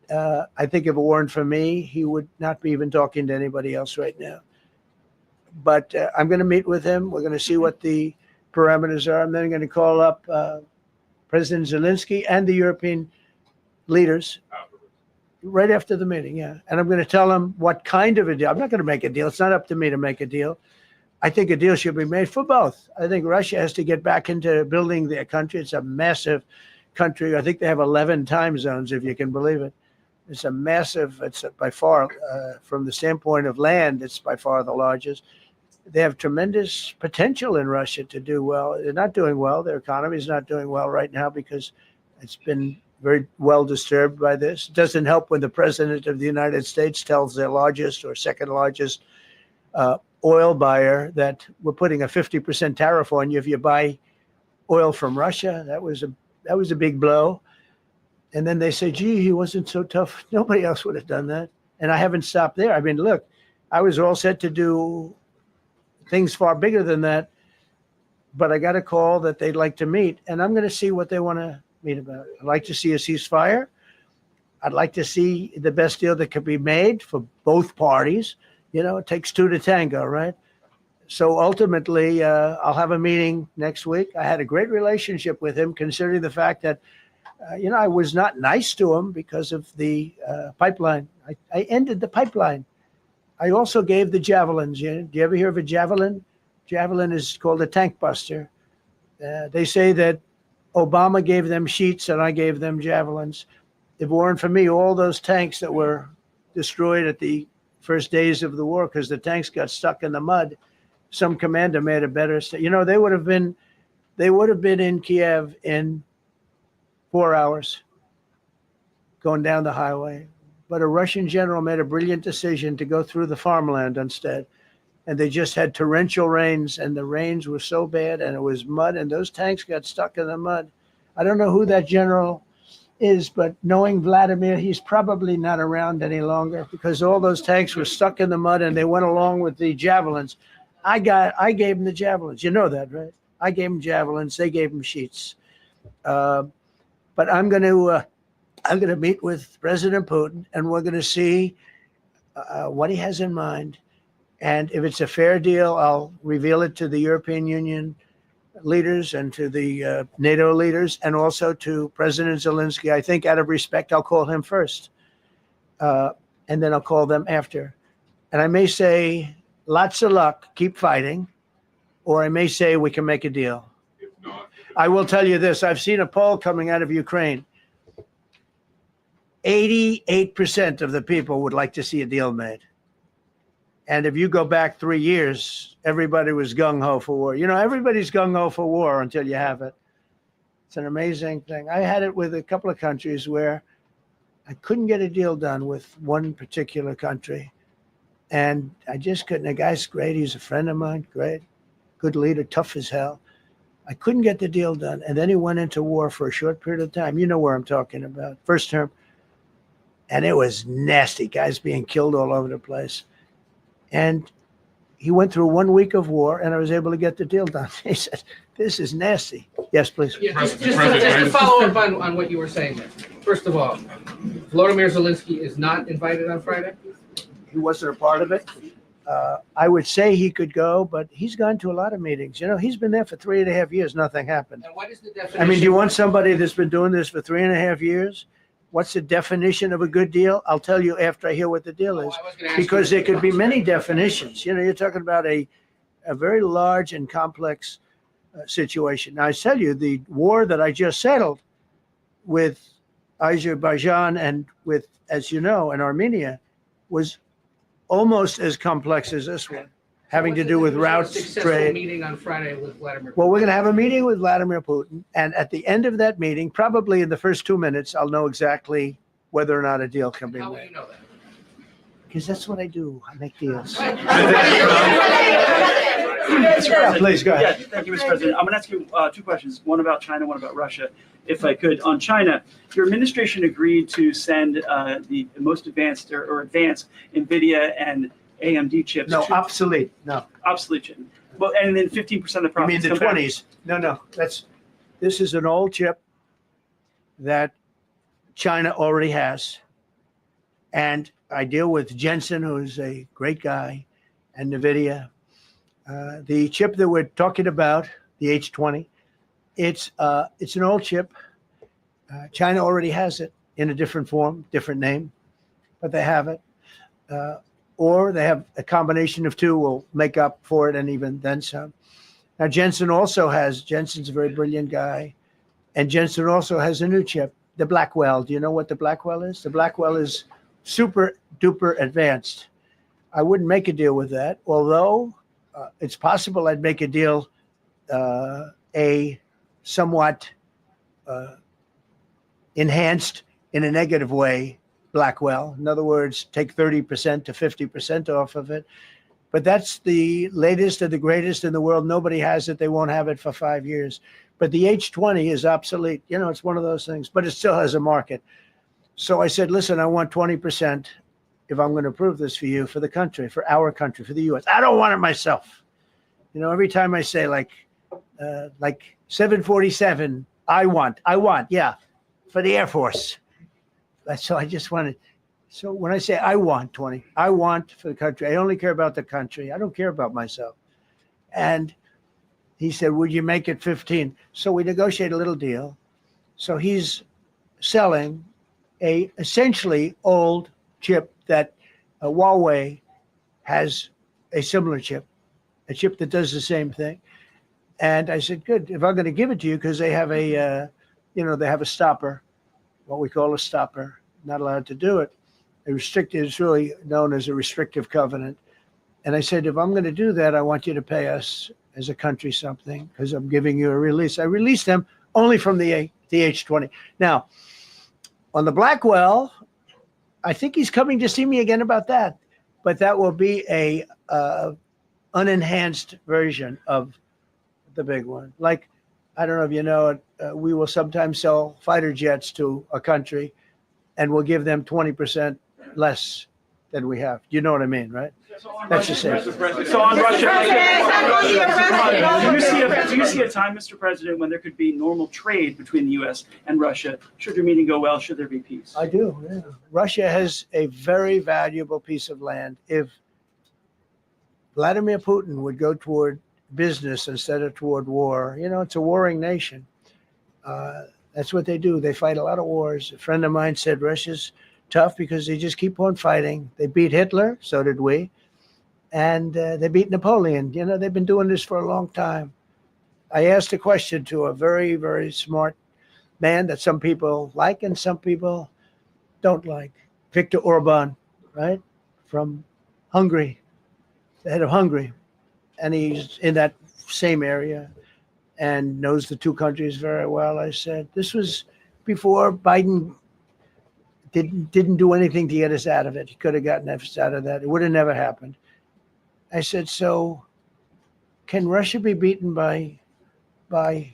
I think if it weren't for me, he would not be even talking to anybody else right now. But I'm going to meet with him. We're going to see what the parameters are. I'm then going to call up President Zelensky and the European leaders right after the meeting, yeah. And I'm going to tell them what kind of a deal. I'm not going to make a deal. It's not up to me to make a deal. I think a deal should be made for both. I think Russia has to get back into building their country. It's a massive country. I think they have 11 time zones, if you can believe it. It's a massive, it's by far, from the standpoint of land, it's by far the largest. They have tremendous potential in Russia to do well. They're not doing well. Their economy is not doing well right now because it's been very well disturbed by this. It doesn't help when the president of the United States tells their largest or second largest oil buyer that we're putting a 50% tariff on you if you buy oil from Russia. That was a big blow. And then they say, gee, he wasn't so tough. Nobody else would have done that. And I haven't stopped there. I mean, look, I was all set to do things far bigger than that, but I got a call that they'd like to meet, and I'm going to see what they want to meet about. I'd like to see a ceasefire. I'd like to see the best deal that could be made for both parties. You know, it takes two to tango, right? So ultimately, I'll have a meeting next week. I had a great relationship with him, considering the fact that, I was not nice to him because of the pipeline. I ended the pipeline. I also gave the javelins. Do you ever hear of a javelin? Javelin is called a tank buster. They say that Obama gave them sheets and I gave them javelins. If it weren't for me, all those tanks that were destroyed at the first days of the war because the tanks got stuck in the mud, some commander made a better. They would have been in Kiev in 4 hours going down the highway. But a Russian general made a brilliant decision to go through the farmland instead. And they just had torrential rains, and the rains were so bad, and it was mud, and those tanks got stuck in the mud. I don't know who that general is, but knowing Vladimir, he's probably not around any longer because all those tanks were stuck in the mud, and they went along with the javelins. I gave them the javelins. You know that, right? I gave them javelins. They gave them sheets. But I'm going to meet with President Putin, and we're going to see what he has in mind. And if it's a fair deal, I'll reveal it to the European Union leaders and to the NATO leaders, and also to President Zelensky. I think out of respect, I'll call him first, and then I'll call them after. And I may say, lots of luck, keep fighting, or I may say we can make a deal. If not, I will tell you this. I've seen a poll coming out of Ukraine. 88% of the people would like to see a deal made. And if you go back 3 years, everybody was gung-ho for war. Everybody's gung-ho for war until you have it. It's an amazing thing. I had it with a couple of countries where I couldn't get a deal done with one particular country. And I just couldn't. The guy's great. He's a friend of mine. Great. Good leader. Tough as hell. I couldn't get the deal done. And then he went into war for a short period of time. You know where I'm talking about. First term. And it was nasty. Guys being killed all over the place. And he went through 1 week of war, and I was able to get the deal done. He said, this is nasty. Yes, please. Yeah, just to follow up on what you were saying there. First of all, Volodymyr Zelensky is not invited on Friday? He wasn't a part of it. I would say he could go, but he's gone to a lot of meetings. He's been there for 3.5 years. Nothing happened. And what is the definition? I mean, do you want somebody that's been doing this for 3.5 years? What's the definition of a good deal? I'll tell you after I hear what the deal is, because there could be many definitions. You're talking about a very large and complex situation. Now, I tell you, the war that I just settled with Azerbaijan and with, as you know, in Armenia was almost as complex as this one, having to do with routes, trade. Meeting on Friday with Vladimir Putin. Well, we're going to have a meeting with Vladimir Putin, and at the end of that meeting, probably in the first 2 minutes, I'll know exactly whether or not a deal can be made. How will you know that? Because that's what I do. I make deals. Yeah, please, go ahead. Yeah, thank you, Mr. President. I'm going to ask you 2 questions, one about China, one about Russia, if I could. On China, your administration agreed to send the most advanced or advanced NVIDIA and AMD chips. No, obsolete. No. Obsolete chip. Well, and then 15% of the You mean profits the come back. 20s? No. This is an old chip that China already has. And I deal with Jensen, who's a great guy, and NVIDIA. The chip that we're talking about, the H20, it's an old chip. China already has it in a different form, different name, but they have it. Or they have a combination of two will make up for it and even then some. Now, Jensen's a very brilliant guy, and Jensen also has a new chip, the Blackwell. Do you know what the Blackwell is? The Blackwell is super duper advanced. I wouldn't make a deal with that, although it's possible I'd make a deal, a somewhat enhanced in a negative way Blackwell. In other words, take 30% to 50% off of it. But that's the latest and the greatest in the world. Nobody has it. They won't have it for 5 years. But the H20 is obsolete. You know, it's one of those things, but it still has a market. So I said, listen, I want 20% if I'm going to approve this for you, for the country, for our country, for the U.S. I don't want it myself. You know, every time I say like 747, I want, yeah, for the Air Force. So I just wanted. So when I say I want 20, I want for the country. I only care about the country. I don't care about myself. And he said, would you make it 15? So we negotiate a little deal. So he's selling a essentially old chip that Huawei has a similar chip, a chip that does the same thing. And I said, good, if I'm going to give it to you, because they have a, they have a stopper, what we call a stopper, not allowed to do it. It's really known as a restrictive covenant. And I said, if I'm going to do that, I want you to pay us as a country something, because I'm giving you a release. I released them only from the H20. Now, on the Blackwell, I think he's coming to see me again about that. But that will be a unenhanced version of the big one. Like, I don't know if you know it, we will sometimes sell fighter jets to a country and we'll give them 20% less than we have. You know what I mean, right? That's the same. So on Russia, do you see a time, Mr. President, when there could be normal trade between the U.S. and Russia? Should your meeting go well? Should there be peace? I do, yeah. Russia has a very valuable piece of land. If Vladimir Putin would go toward business instead of toward war, you know, it's a warring nation. That's what they do. They fight a lot of wars. A friend of mine said Russia's tough because they just keep on fighting. They beat Hitler, so did we. And they beat Napoleon. You know, they've been doing this for a long time. I asked a question to a very, very smart man that some people like and some people don't like. Viktor Orban, right? From Hungary, the head of Hungary. And he's in that same area and knows the two countries very well. I said, this was before Biden didn't do anything to get us out of it. He could have gotten us out of that. It would have never happened. I said, so can Russia be beaten by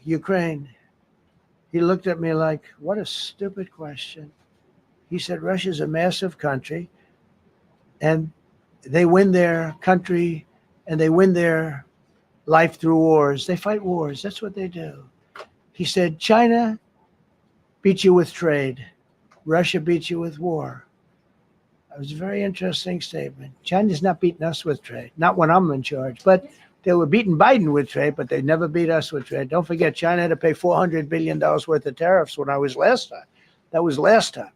Ukraine? He looked at me like, what a stupid question. He said, Russia's a massive country and they win their country and they win their life through wars. They fight wars. That's what they do. He said, China beats you with trade. Russia beats you with war. It was a very interesting statement. China's not beating us with trade, not when I'm in charge, but they were beating Biden with trade, but they never beat us with trade. Don't forget, China had to pay $400 billion worth of tariffs when I was last time. That was last time.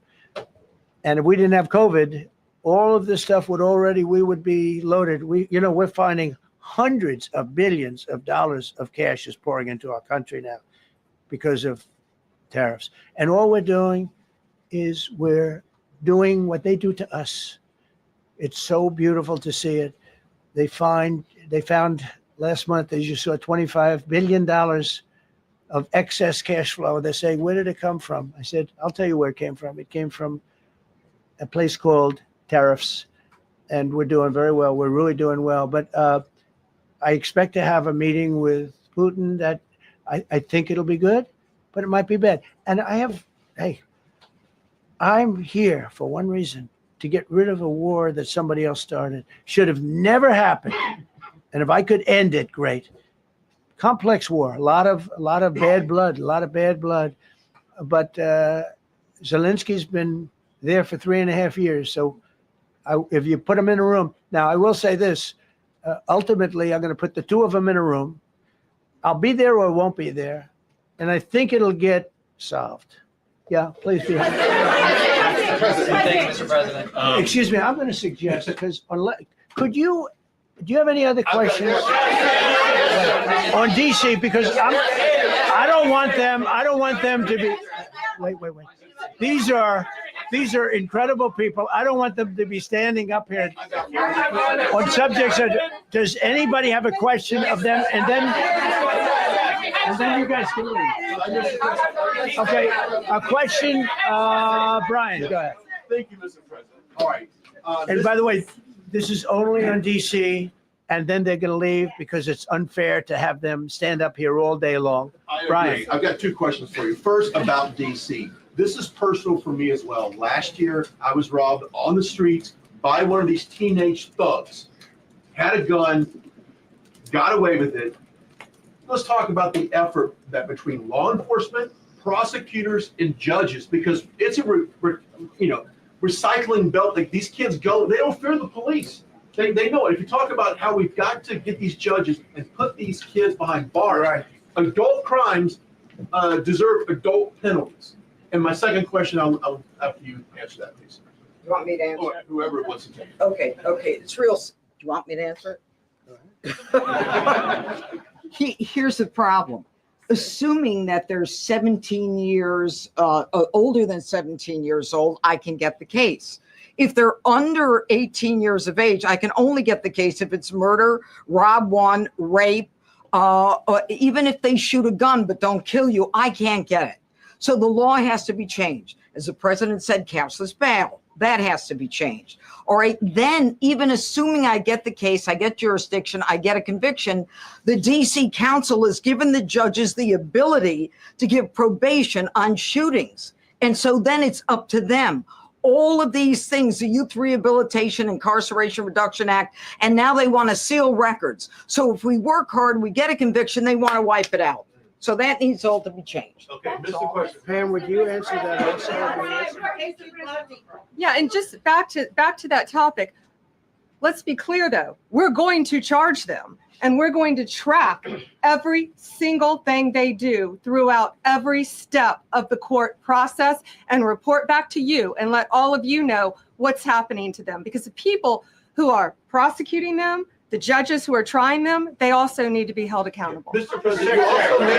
And if we didn't have COVID, all of this stuff we would be loaded. We're finding hundreds of billions of dollars of cash is pouring into our country now because of tariffs. And all we're doing is we're doing what they do to us. It's so beautiful to see it. They found last month, as you saw, $25 billion of excess cash flow. They're saying, where did it come from? I said, I'll tell you where it came from. It came from a place called tariffs, and we're doing very well. We're really doing well. But I expect to have a meeting with Putin that I think it'll be good, but it might be bad. And I'm here for one reason, to get rid of a war that somebody else started. Should have never happened. And if I could end it, great. Complex war, a lot of bad blood, But Zelensky's been there for 3.5 years. So if you put him in a room, now I will say this, ultimately I'm going to put the two of them in a room. I'll be there or won't be there. And I think it'll get solved. Yeah, please be happy. Thank you, Mr. President. Excuse me, I'm going to suggest, because do you have any other questions on DC? Because I don't want them to be, wait. These are incredible people. I don't want them to be standing up here on subjects. Does anybody have a question of them? And then you guys can leave. Okay, a question, Brian, go ahead. Thank you, Mr. President. All right. And by the way, this is only on DC. and then they're going to leave because it's unfair to have them stand up here all day long. I Brian. agree. I've got two questions for you. First, about DC. This is personal for me as well. Last year, I was robbed on the streets by one of these teenage thugs. Had a gun, got away with it. Let's talk about the effort that between law enforcement, prosecutors, and judges, because it's a recycling belt. Like these kids go, they don't fear the police. They know it. If you talk about how we've got to get these judges and put these kids behind bars, Right. Adult crimes deserve adult penalties. And my second question, I'll have you answer that, please. You want me to answer? Or whoever wants to take it. Okay, it's real. Do you want me to answer it? Here's the problem. Assuming that they're 17 years, older than 17 years old, I can get the case. If they're under 18 years of age, I can only get the case if it's murder, rob one, rape, even if they shoot a gun but don't kill you, I can't get it. So the law has to be changed. As the president said, cashless bail. That has to be changed. All right. Then, even assuming I get the case, I get jurisdiction, I get a conviction, the DC Council has given the judges the ability to give probation on shootings. And so then it's up to them. All of these things, the Youth Rehabilitation Incarceration Reduction Act, and now they want to seal records. So if we work hard, we get a conviction, they want to wipe it out. So that needs all to be changed. Okay, Mr. Question. Pam, would you answer that also? Yeah, and just back to that topic. Let's be clear though, we're going to charge them and we're going to track every single thing they do throughout every step of the court process and report back to you and let all of you know what's happening to them, because the people who are prosecuting them, the judges who are trying them, they also need to be held accountable. Mr. President, you also made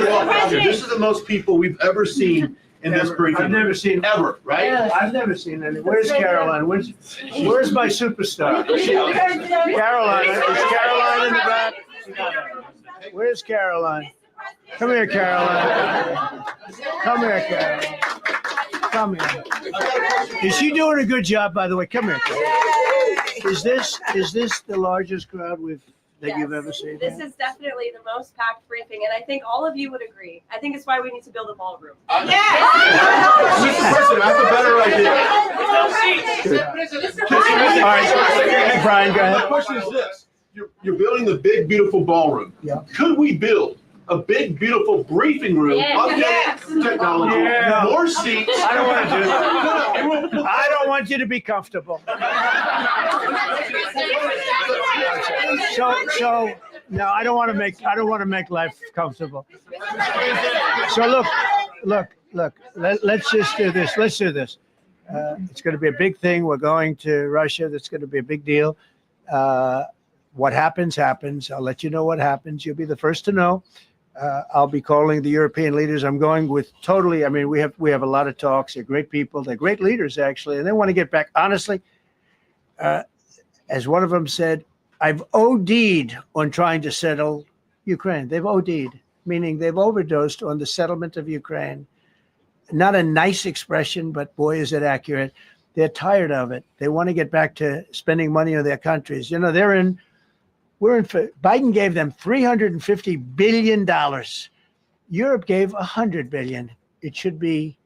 a comment. This is the most people we've ever seen in this briefing. I've never seen Ever, right? I've never seen any. Where's Caroline? Where's my superstar? Caroline. Is Caroline in the back? Where's Caroline? Come here, Caroline. Come here, Caroline. Come here. Is she doing a good job, by the way? Come here. Is this the largest crowd that you've ever seen? This is definitely the most packed briefing, and I think all of you would agree. I think it's why we need to build a ballroom. Mr. President, I have a better idea. All right, Brian, go ahead. My question is this. You're building the big, beautiful ballroom. Yeah. Could we build a big, beautiful briefing room? Yes. Technology, Yeah. more seats. I don't want to do that. I don't want you to be comfortable. So no, I don't want to make life comfortable. So look. Let's just do this. Let's do this. It's going to be a big thing. We're going to Russia. That's going to be a big deal. What happens, happens. I'll let you know what happens. You'll be the first to know. I'll be calling the European leaders. I'm going with totally. I mean, we have a lot of talks. They're great people. They're great leaders, actually, and they want to get back. Honestly, as one of them said, I've OD'd on trying to settle Ukraine. They've OD'd, meaning they've overdosed on the settlement of Ukraine. Not a nice expression, but boy, is it accurate. They're tired of it. They want to get back to spending money on their countries. You know, Biden gave them $350 billion. Europe gave $100 billion. It should be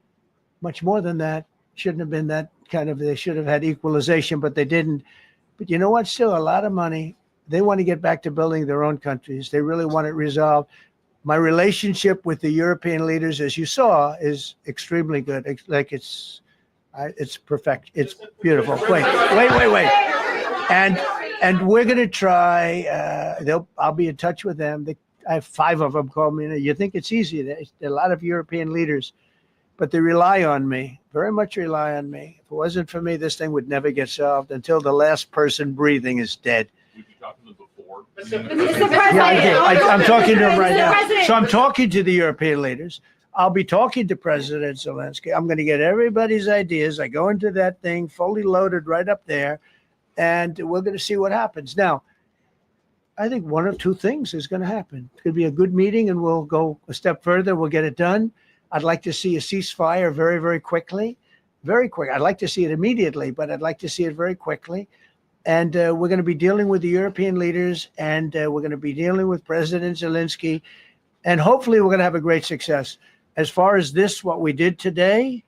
much more than that. Shouldn't have been that kind of, they should have had equalization, but they didn't. But you know what? Still a lot of money. They want to get back to building their own countries. They really want it resolved. My relationship with the European leaders, as you saw, is extremely good. It's perfect. It's beautiful. Wait. And we're going to try, I'll be in touch with them. I have 5 of them call me. You think it's easy. There are a lot of European leaders, but they rely on me, very much rely on me. If it wasn't for me, this thing would never get solved until the last person breathing is dead. Would you talk to them before? Yeah, I did. I'm talking to them right now. So I'm talking to the European leaders. I'll be talking to President Zelensky. I'm going to get everybody's ideas. I go into that thing fully loaded right up there, and we're going to see what happens. Now, I think one of 2 things is going to happen. It's going to be a good meeting, and we'll go a step further. We'll get it done. I'd like to see a ceasefire very, very quickly. Very quick. I'd like to see it immediately, but I'd like to see it very quickly. And we're going to be dealing with the European leaders, and we're going to be dealing with President Zelensky, and hopefully we're going to have a great success. As far as this, what we did today,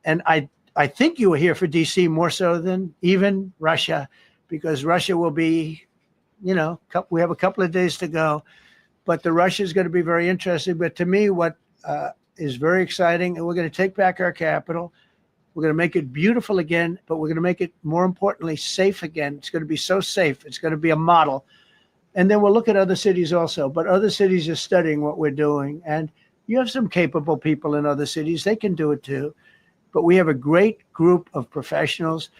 and I think you were here for DC more so than even Russia, because Russia will be, you know, we have a couple of days to go, but the Russia is going to be very interesting. But to me, what is very exciting, and we're going to take back our capital. We're going to make it beautiful again, but we're going to make it, more importantly, safe again. It's going to be so safe. It's going to be a model. And then we'll look at other cities also. But other cities are studying what we're doing. And you have some capable people in other cities. They can do it too. But we have a great group of professionals.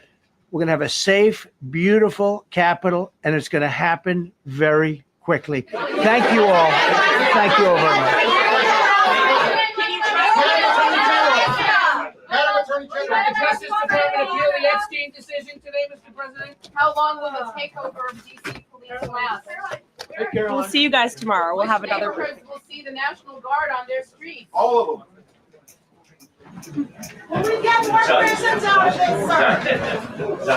We're going to have a safe, beautiful capital, and it's going to happen very quickly. Thank you all. Thank you all very much. The Justice Department appeal the Epstein decision today, Mr. President. How long will the takeover of DC police last? We'll see you guys tomorrow. We'll have another. We'll see the National Guard on their streets. All of them. Will we get more prisons out of this, sir?